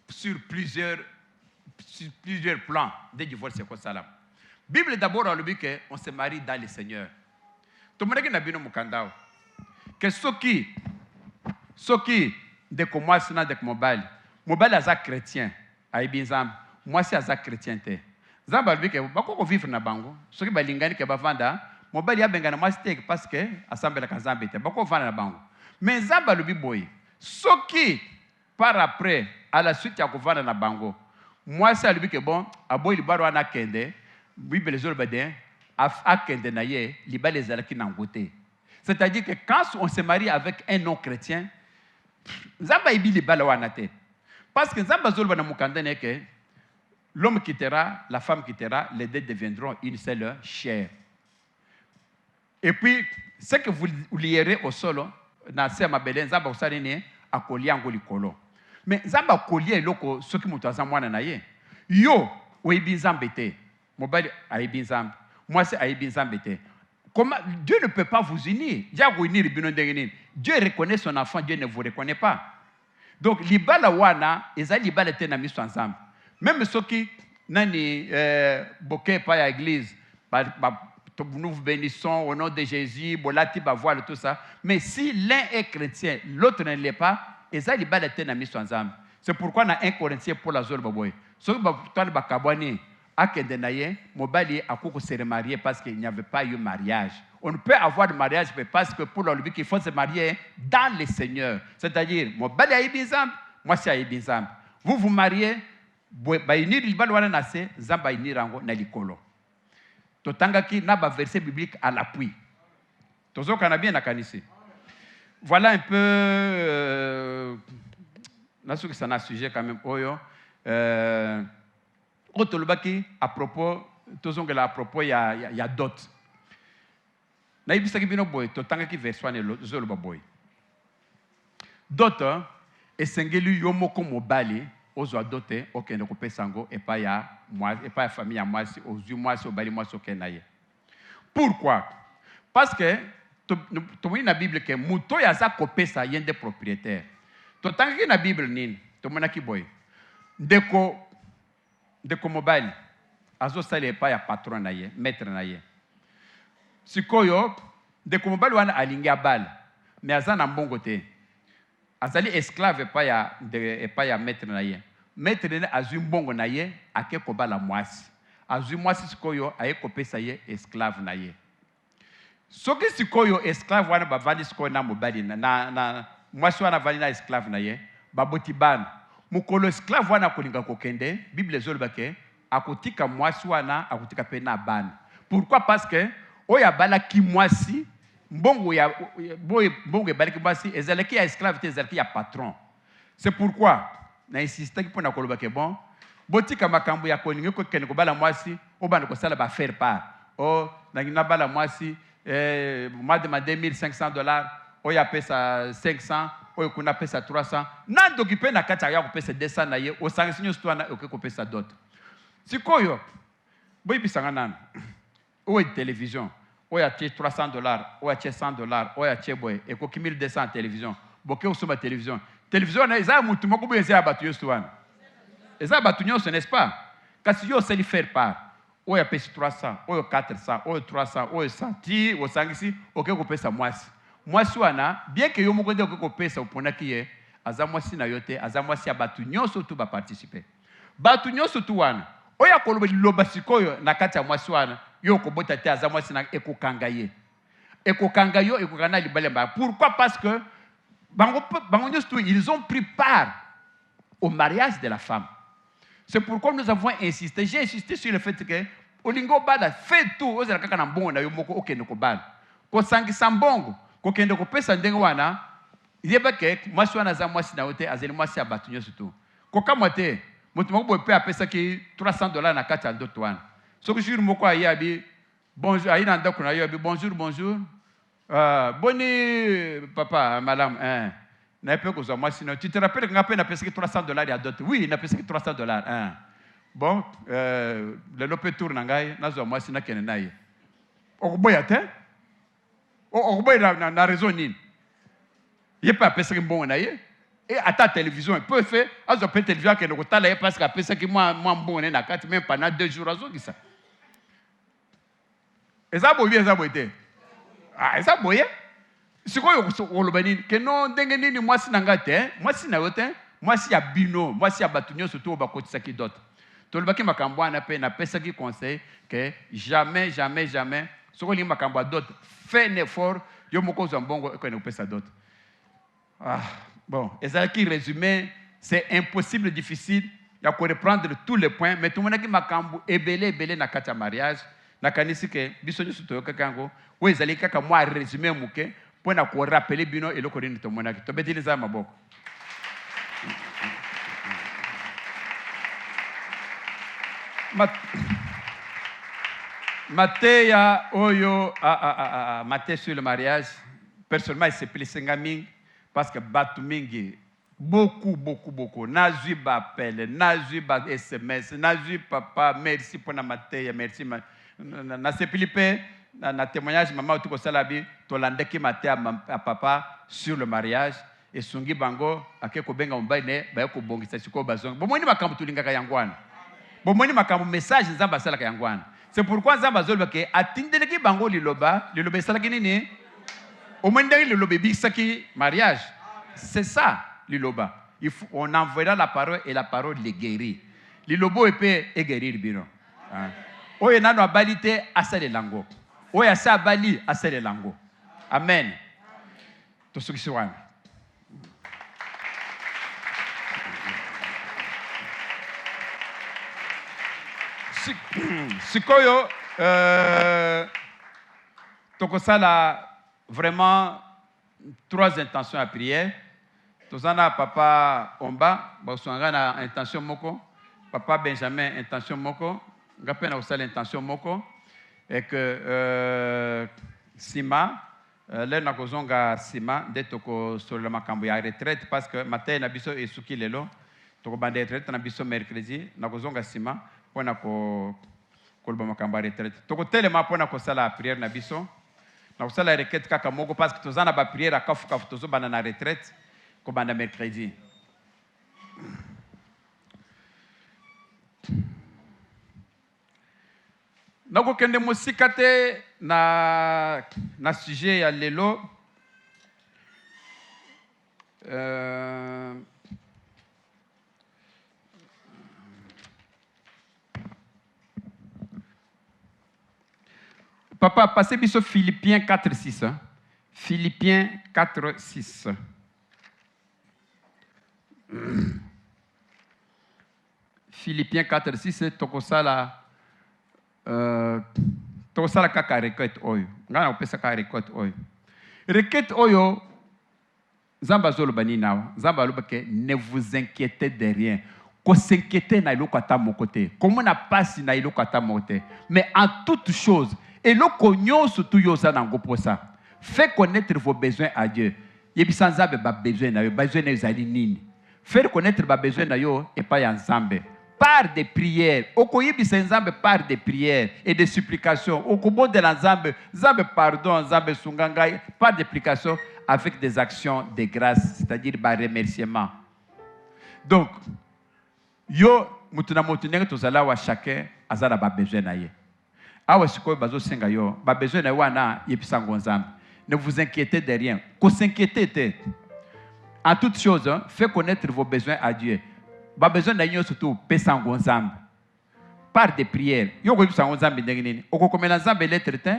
sur plusieurs plans de divorce c'est quoi ça là. Bible d'abord on le dit que on se marie dans le Seigneur. Tout le monde qui n'a bien mukandao. Que ceux qui de comment c'est dans mobile aza chrétien aibi nzambe moi si aza chrétien te nzambe alobike bakoko vivre na bango soki balingani ke bavanda mobile abengana moi te parce que assemble ka nzambe te bakoko vanda na bango mais nzambe alobi boye soki par après à la suite ya kovanda na bango moi si alobike bon aboyi libaro ana kende bible zolo bade akende na ye libale ezalaki na ngote c'est-à-dire que quand on se marie avec un non chrétien nzamba ibi libala wana te parce que nzamba zolba na mukanda ne que l'homme quittera la femme quittera les deux deviendront une seule chair et puis ce que vous lierez au sol na se mabele nzamba usali ne akolia ngo likolo mais nzamba kolia eloko soki mutu aza mwana na ye yo oyebi nzambe te mobali ayebi nzambe mwasi ayebi nzambe te. Comment Dieu ne peut pas vous unir. Dieu reconnaît son enfant, Dieu ne vous reconnaît pas. Donc, libala wana, eza libala te na miso ensemble. Même ceux qui nani boké pa ya église, nous vous bénissons au nom de Jésus, bolati ba voile tout ça. Mais si l'un est chrétien, l'autre ne l'est pas, eza libala te na miso ensemble. C'est pourquoi na 1 Corinthiens pour la zone baboy. Ceux qui ba kabwani akende naye mobali akoko se remarier parce qu'il n'y avait pas eu mariage. On ne peut avoir de mariage parce que pour lui qu'il faut se marier dans le Seigneur. C'est-à-dire mobali aibizam, moi c'est aibizam. Vous vous mariez ba inir libal wana nase zamba inirango na likolo. Totangaki na ba verset biblique à l'appui. Tozo kana bien na kanisi. Voilà un peu na ce que ça na sujet quand même oyo à propos, à propos, il y a d'autres. D'autres, et sengeli yomoko mobali, ozo adote, okende kope sango, et pas ya famille à moi, ozu moi, obali moi, sokenaye. Pourquoi? Parce que, tu vois dans la Bible que muto yaza kope sa yende propriétaire. Totangaki na Bible nin, to monaki boy. Deko mobile azo sali pa ya patron na ye maître na ye sikoyo deko mobile wana alingi abala mais azana mbongo te azali esclave pa ya maître na ye maître ne azui mbongo na ye ake kobala mwasi azui mwasi sikoyo aye kopesa ye esclave na ye soki sikoyo esclave wana bavandi sikoyo na mobile na mwasi wana vandi na esclave na ye baboti bana mukolo esclave wana kolinga kokende Bible zolobake akotika mwasi wana akotika pe na bana. Pourquoi? Parce que oya bala ki mwasi mbongo bala ki mwasi ezalaki ya esclave te ezalaki ya patron. C'est pourquoi na insiste ki pona kolobake bon botika makambo ya kolinga kokende ko bala mwasi obana ko sala ba faire part. Oh na bala mwasi m'a demandé $1,500 oya pesa 500 oyo kuna pesa 300 nando kipe na kati ya kupesa 200 na ye osangisinyo stwana okeko pesa d'autres sikoyo boyi bisanga nana oyo télévision oyo atie $300 oyo atie $100 oyo atie boy ekoki 1200 télévision boke osoma télévision na eza mutu moko boye eza batu stwana eza batu nyonso n'est-ce pas kasi yo seli faire part oyo apesi 300 oyo 400 oyo 300 oyo 100 ti osangisi okeko pesa mwasi mwasi wana bien que yo moko nde okoko pesa uponaki ye aza mwasi na yo te aza mwasi ya batu nyonso tu ba participer batu nyonso tu wana oya koloba liloba sikoyo na kati ya mwasi wana yo kobota te aza mwasi na ekokanga ye ekokanga yo ekokana libale mba. Pourquoi? Parce que bango nyonso tu ils ont pris part au mariage de la femme. C'est pourquoi nous avons insisté. J'ai insisté sur le fait que Olingo Bada fait tout. Vous avez un bon na yomoko okende ko bal. Ko sangi sambongo, ko kende ko pesa ndengo wana. Yeba ke mwasi wana za mwasi na ote azeli mwasi abatunyo surtout. Ko kamote, mutu moko pe apesa ki $300 na kati ya ndoto wana. Soko jour moko ayabi bonjour ayina ndako na yo abi bonjour bonjour. Boni papa madame na pe ko za mwasi na tu te rappelles nga pe na pesa ki $300 ya dot. Oui, na pesa ki $300. Bon, le lope tourne ngai na zo mwasi na kene na ye. Okoboya te? Okoboya na raison nini? Il n'y a pas de personne qui est et à ta télévision, il peut faire, à la télévision, qui est parce que personne qui est bon, même pendant 2 jours, ça. Et ça, c'est ça, ah, ça, c'est quoi, que non, dengue, moi, si n'angate, moi, si n'angate, moi, si y a bino, moi, si y a batunyo, surtout au bas de qui d'autre. Tout le monde qui m'a camboua, n'a pas qui conseille que jamais, jamais, jamais, ce qu'on m'a camboua d'autres, fait un effort, il y a un bon qu'on ne peut pas d'autres. Ah, bon, et ça qui résumé, c'est impossible, difficile. Il y a qu'on reprendre tous les points, mais tout le monde qui m'a cambu ebele na kata mariage, na kanisi que bisoni suto kakango, ou ils allaient kaka moi résumé muke, pour na ko rappeler bino et le corine to monaki. To beti les âmes boko. Matéya oyo maté sur le mariage, personnellement il s'est plissé ngami. Parce que Batumingi, beaucoup. Nazui appel, nazui SMS, nazui papa, merci pour la matéria, merci. Na sepilipe, na témoignage, maman, tout ça, tu l'as dit à papa sur le mariage, et Sungi Bango, à quelque benga umbaine, bayako bongi, c'est ce qu'on a besoin. Bon, moi, je m'accorde tout l'ingaka yangwan. Bon, moi, je m'accorde message, Zamba Salaka yangwan. C'est pourquoi Zamba Zolbake, à Tindeleki Bango, liloba Salakinini. Au moins, le lobby bisaki mariage. C'est ça, le loba. On envoie la parole et la parole les guérit. Le lobo est guérir le biro. Oye nano abalite asa le lango. Oye asa abali asa le lango. Amen. To ce qui soit. Sikoyo, tokosala vraiment 3 intentions à prière. Tozana papa Omba, basongana intention moko, papa Benjamin intention moko, ngapena osala intention moko et que Sima là na kozonga Sima de toko sur le makambo ya retraite parce que matin na biso esuki lelo toko bande retraite na biso mercredi na kozonga Sima pona ko kolba makambo ya retraite. Toko telema pona ko sala prière na biso. Na kusala requête kaka moko parce que tozana ba prière akafu tozo bana na retraite ko banda mercredi. Nako kende musikate na sujet ya lelo Papa, passez bien sur Philippiens 4:6. Philippiens 4:6. Philippiens 4:6, tokosala kaka requête oyo. Ngana opesa kaka requête oyo. Requête oyo, Zamba zolobani nawa. Zamba lobake, ne vous inquiétez de rien. Ko s'inquiéter na iloko ata mokote. Comme on a passé na iloko ata mokote. Mais en toute chose, et le cognon surtout yosa nango pour ça. Faites connaître vos besoins à Dieu. Yebisa nzambe ba besoin na yo, besoin na ezali nini. Faire connaître ba besoin na yo et pas ensemble. Par des prières. Oko yebisa nzambe par des prières et des supplications. Oko bon de nzambe, nzambe pardon, nzambe sungangai, par des supplications avec des actions de grâce, c'est-à-dire par remerciement. Donc yo mutuna mutunenge tozala wa chacun azala ba besoin na ye. Awa sikoyo bazo senga yo, ba besoin na wana yepisa ngonzambe. Ne vous inquiétez de rien. Ko s'inquiéter en toute chose, faites connaître vos besoins à Dieu. Ba besoin na yo surtout pesa ngonzambe. Par des prières. Yo ko yepisa ngonzambe ndenge nini? Oko komela nzambe lettre te,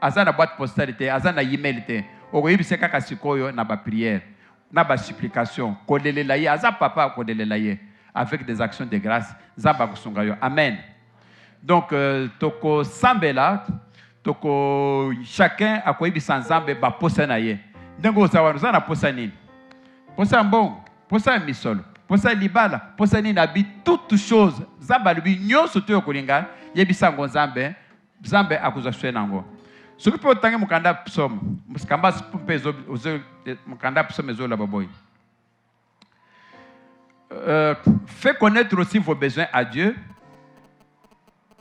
azana boîte postale te, azana email te. Oko yepisa kaka sikoyo na ba prière, na ba supplication, kolelela ye, aza papa kolelela ye. avec des actions de grâce. Zamba kusungayo. Amen. Donc, toko sambela, toko chacun a quoi sans zambe ba posa na ye. Dengo sawa nous na posa nini. Posa mbongo, posa misolo, posa libala, posa nini abi toutes choses. Zamba lubi nyonso to yokolinga yebisa ngo zambe, zambe akuza shwenango. Ce que peut tangi mukanda psom, muskamba pezo mukanda psom ezo la baboy. Fais connaître aussi vos besoins à Dieu.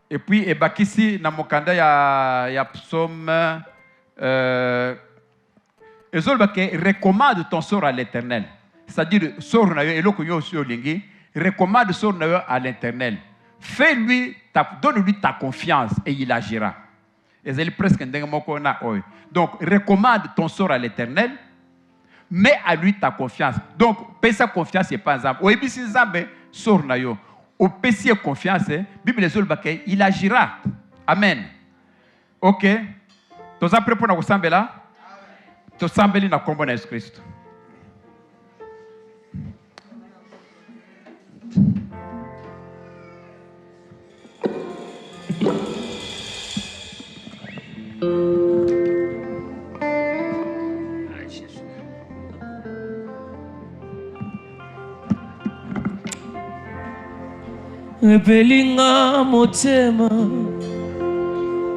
Et puis ebakisi na mukanda ya psom ezo bake recommande ton sort à l'Éternel. C'est-à-dire sort na yo eloko yo sur lingi, recommande sort na yo à l'Éternel. Fais-lui donne-lui ta confiance et il agira. Donc, recommande ton sort à l'Éternel, mets à lui ta confiance. Donc, paie sa confiance, c'est pas un zambe. Ou si zambe sort na yo, ou paie sa confiance, Bible il agira. Amen. Ok. Tu es prêt pour nous sambe là? Tu sambe li na kombo na Jésus-Christ. Repelinga motema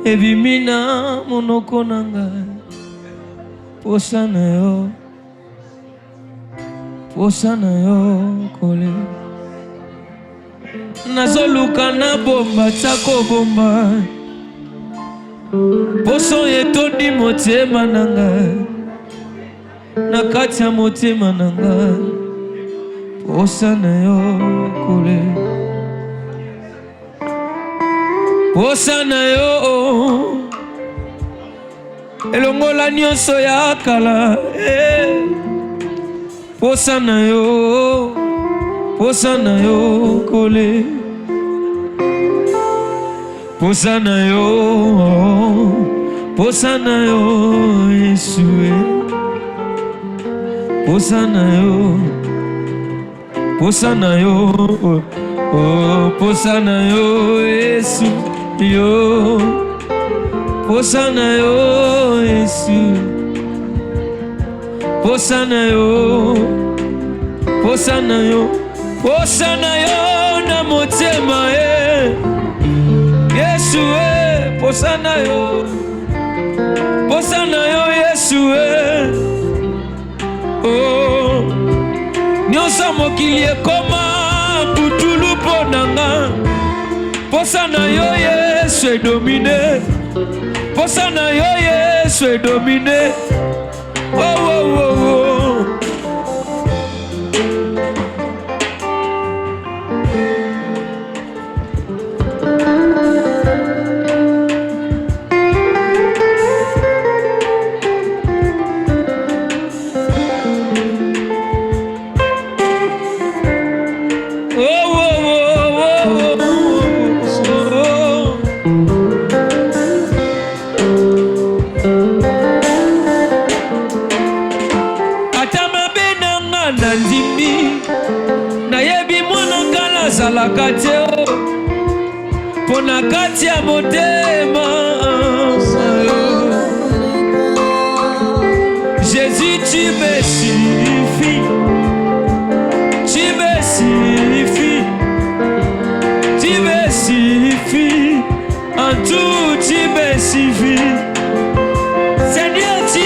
ebimina monoko nanga posana yo kole nazoluka na bomba tsako bomba poso yetondi motema nanga na kati ya motema nanga posana yo kole posana yo elongola nyonso ya kala posana yo kole posana yo Yesue posana yo oh posana yo Yesu yo posana yo Yesu posana yo na motema Yesu posana yo Yesu oh nyonso mokili ekoma putulu ponanga posana yo Yesu domine posana yo Yesu domine oh pona kati ya motema Jésus tu me suffis en tout tu me suffis Seigneur tu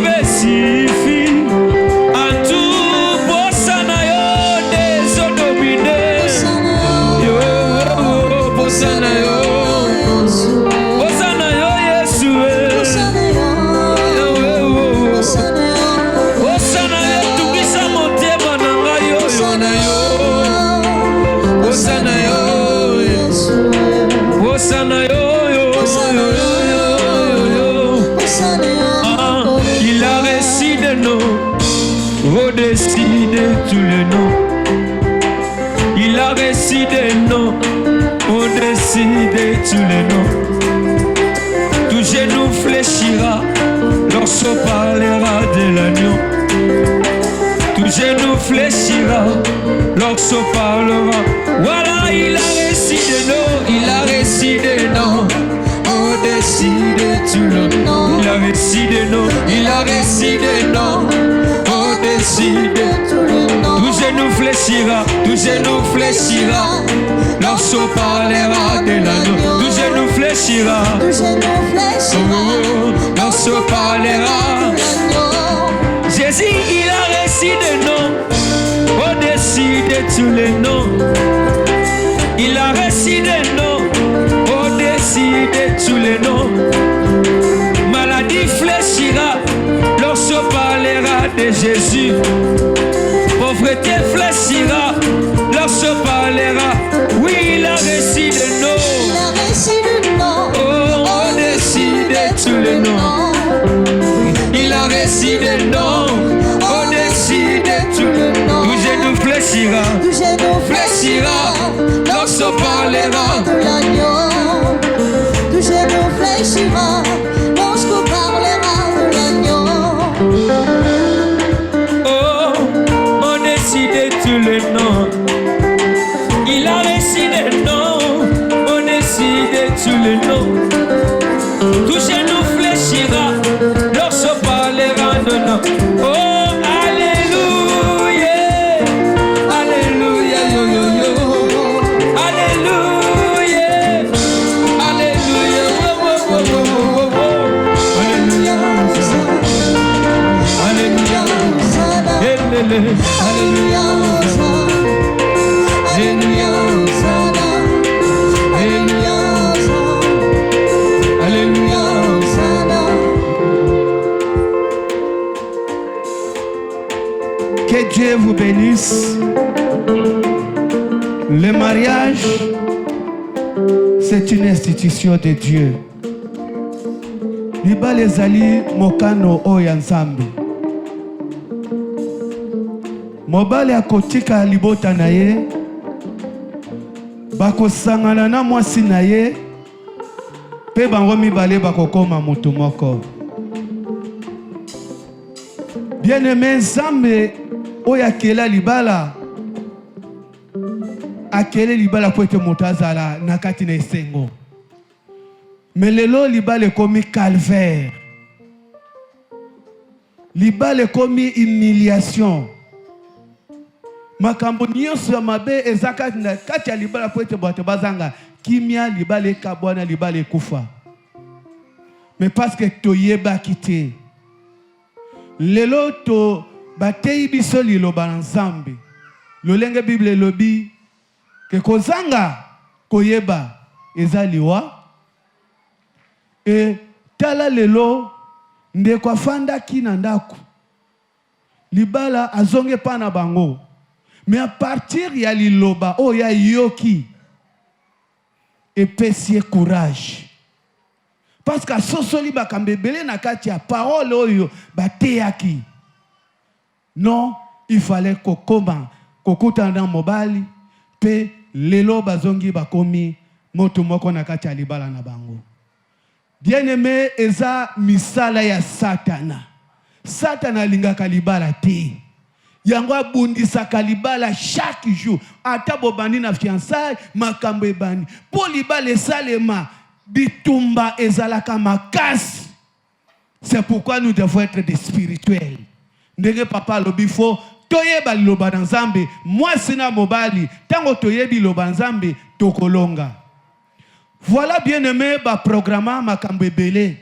me suffis en tout posana yo désodominé yo posana yo Yesu posana yo tungisa motema na ngai yo na yo posana yo Yesu posana yo il a réussi de nous au-dessus de tous les noms il a réussi de nous au-dessus de tous les noms tout genou fléchira lorsqu'on parlera de l'agneau. Tout genou fléchira lorsqu'on parlera. Voilà, il a réussi de nous, il a réussi de nous. Au-dessus de tout le nom, il a réussi de nous, il a réussi de nous. Au-dessus de tout le nom, tout genou fléchira lorsqu'on parlera de l'agneau. Tout genou fléchira lorsqu'on parlera. Jésus, il a réussi de nous, au-dessus de tous les noms. Il a réussi de nous, au-dessus de tous les noms. Maladie fléchira lorsqu'on parlera de Jésus. Pauvreté fléchira lorsqu'on parlera. Oui, il a réussi de nous, au-dessus de tous les noms. Il a réussi de nous, au-dessus de tous les noms. Tout genou fléchira lorsqu'on parlera de l'agneau. Tout genou fléchira lorsqu'on parlera de l'agneau. Oh, au-dessus de tous les noms. Il a réussi de nous, au-dessus de tous les noms. Tout genou fléchira lorsqu'on parlera de nous. Oh, alléluia, alléluia, yo, yo, yo. Alléluia, alléluia, oh, oh, oh, oh, oh, oh. Alléluia, alléluia, alléluia, alléluia, alléluia, alléluia. Que Dieu vous bénisse. Le mariage, c'est une institution de Dieu. Libala ezali mokano oyo nzambe. Mobali akotika libota na ye, bakosangana na mwasi na ye, pe bango mibale bakokoma moto moko. Bien-aimé, nzambe oyo akela libala, akele libala po ete moto azala na kati na esengo. Mais lelo libala ekomi calvaire. Libala ekomi humiliation. Makambo nyonso ya mabe eza kati ya libala po ete bato bazanga kimia libala ekabwana libala ekufa. Mais parce que toyebaki te. Lelo to batei biso liloba na Nzambe. Lolenge Bible elobi ke kozanga koyeba eza liwa. E tala lelo ndeko afandaki na ndako. Libala azonge pa na bango. Mais à partir ya liloba o ya yoki epesi courage. Parce que sosoli bakambebele na kati ya parole oyo bateyaki. Non, il fallait kokoma kokuta na mobali pe lelo bazongi bakomi moto moko na kati ya libala na bango. Bien-aimé, eza misala ya Satana. Satana lingaka libala te. Yango abundisaka libala chaque jour. Ata bobani na fiançailles, makambo ebani. Po libala esalema, bitumba ezalaka makasi. C'est pourquoi nous devons être des spirituels. Ndenge papa lobifo, toyeba liloba na Nzambe, mwasi na mobali, tango toyebi liloba na Nzambe, tokolonga. Voilà bien aimé ba programme makambo ebele.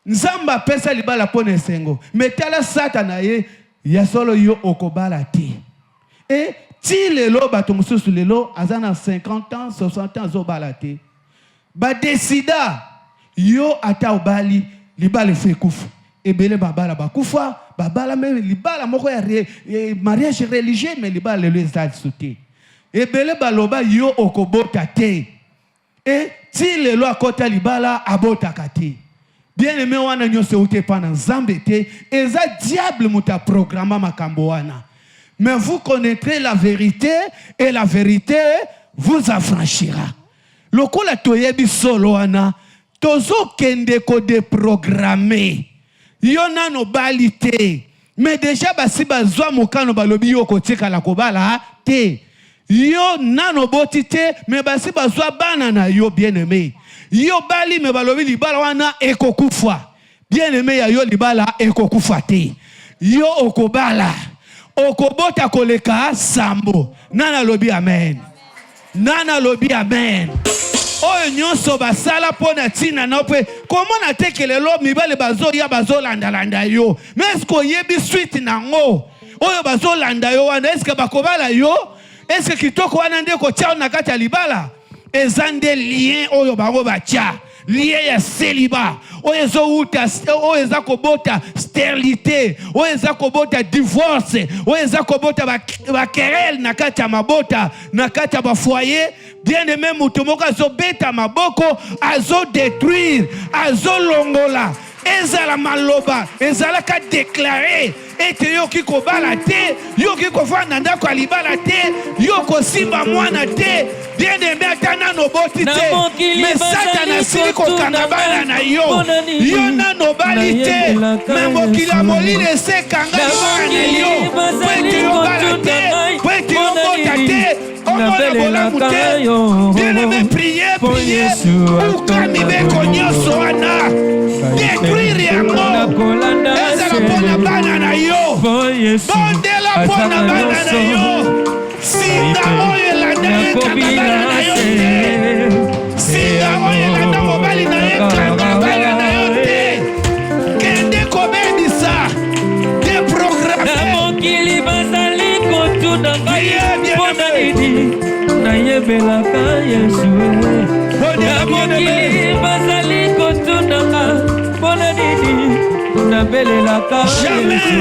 Nzamba pesa libala pona esengo. Metala Satana ye ya solo yo okobala te. Et ti lelo bato mususu lelo azana 50 ans, 60 ans zobala te. Ba décida yo ata obali libala fekufu. Ebele babala bakufa, babala même libala moko ya mariage religieux mais libala lelo ezali sauté. Ebele baloba yo okobota te. Et si le loi kota libala abota kati. Bien aimé wana nyose ute pana Nzambe te, eza diable muta programma makambo wana. Mais vous connaîtrez la vérité et la vérité vous affranchira. Lokola toyebi solo wana, tozo kende ko déprogrammer yo nano bali te mais déjà basi bazwa mokano balobi yo kotika la kobala te yo nano boti te mais basi bazwa bana na yo bien-aimé yo bali me balobi libala wana ekokufa bien-aimé ya yo libala ekokufa te yo okobala okobota koleka sambo nana lobi amen nana lobi amen oyo nyonso basala pona tina na pe comment na tekelelo mibale bazo ya bazo landa yo mais est-ce yebi suite nango oyo bazo landa yo wana est-ce que bakobala yo est-ce que kitoko wana ndeko tia na kati ya libala ezande lien oyo bango batia lien ya célibat oyo ezouta oyo ezakobota stérilité oyo ezakobota divorce oyo ezakobota ba querelle na kati ya mabota na kati ya ba foyer bien-aimé mutu moko azobeta maboko azodétruire azolongola ezala maloba ezalaka déclaré ete yo kikobala te yo kikofanda ndako ya libala te yo kosimba mwana te bien-aimé ata nano boti te mais satana asili kokanga bana na yo yo nano bali te mais mokili ya molili esekanga bana na yo po ete yo bala te po ete yo bota te omona bolamu te bien-aimé prier uka mibeko nyonso wana détruire yango ezala mpona bana na yo bondela mpona bana na yo singa oyo elanda yekanga bana na yo te singa oyo elanda mobali na yekanga bana na yo te kende kobebisa deprogramme mokili bazali kotuna ngai mpona nini nayebelaka Yesu mokili bazali kotuna mpona nini nabelelaka Yesu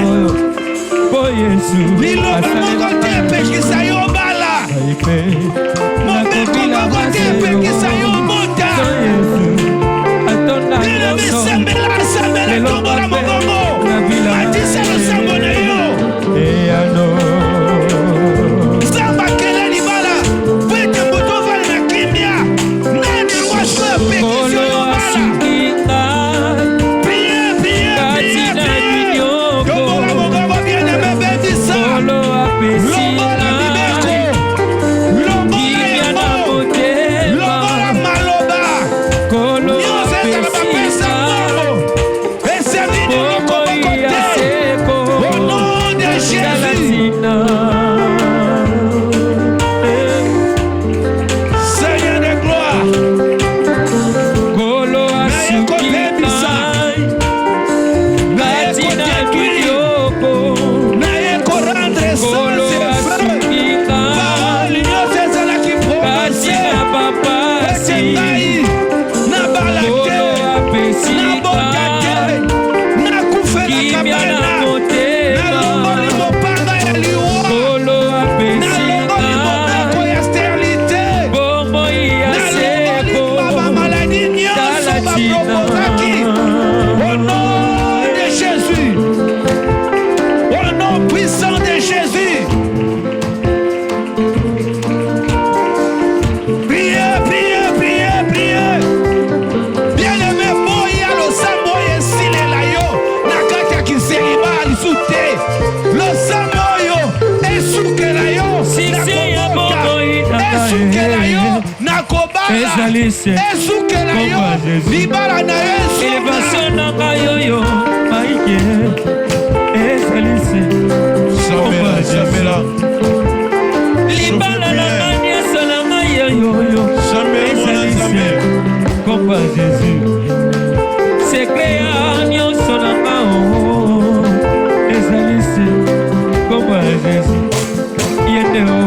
po Yesu liloba moko te epekisa yo bala mobeko moko te epekisa yo mota sambela tombola mokongo matisa losambo na yo zamba kele libala po ete moto ovali na kimia nani waso epekisa yo bala prie tombola mokongo bien-aimé bebisa longola mibeko longola yango longola maloba nyonso ezala bapesa mbongo esemini lokoboko te au nom de Jésus Seigneur de gloire naye kobebisa naye kodétruire naye korendre sans effet parole nyonso ezalaki propase ete ngai nabala te nabota te nakufelaka bana nalongoli mopanga ya liwa nalongoli mobeko ya sterilité nalongoli bamaladi nyonso baproposaki au nom de Jésus au nom puissant de Jésus priez bien-aimé boya losambo oyo esilela yo na kati ya kiseliba lisu te losambo oyo esukela yo na kobota esukela yo na kobala esukela yo libala na yo esuka na ngai oyo maike ezalisi libala na ngai nyonso na ngai oyo ezalisi komba Jésus sekre ya nyonso na ngai ezalisi komba Jésus yende o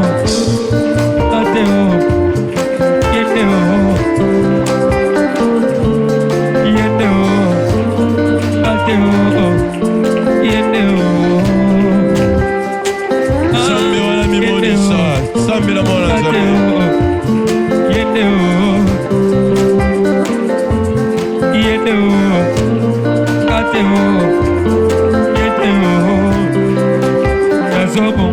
ate o yende o yende o ate o yende o Zambe wana mimonisa Zambe la mwana ate Zambe o yende o yende o ate o yende o nazobo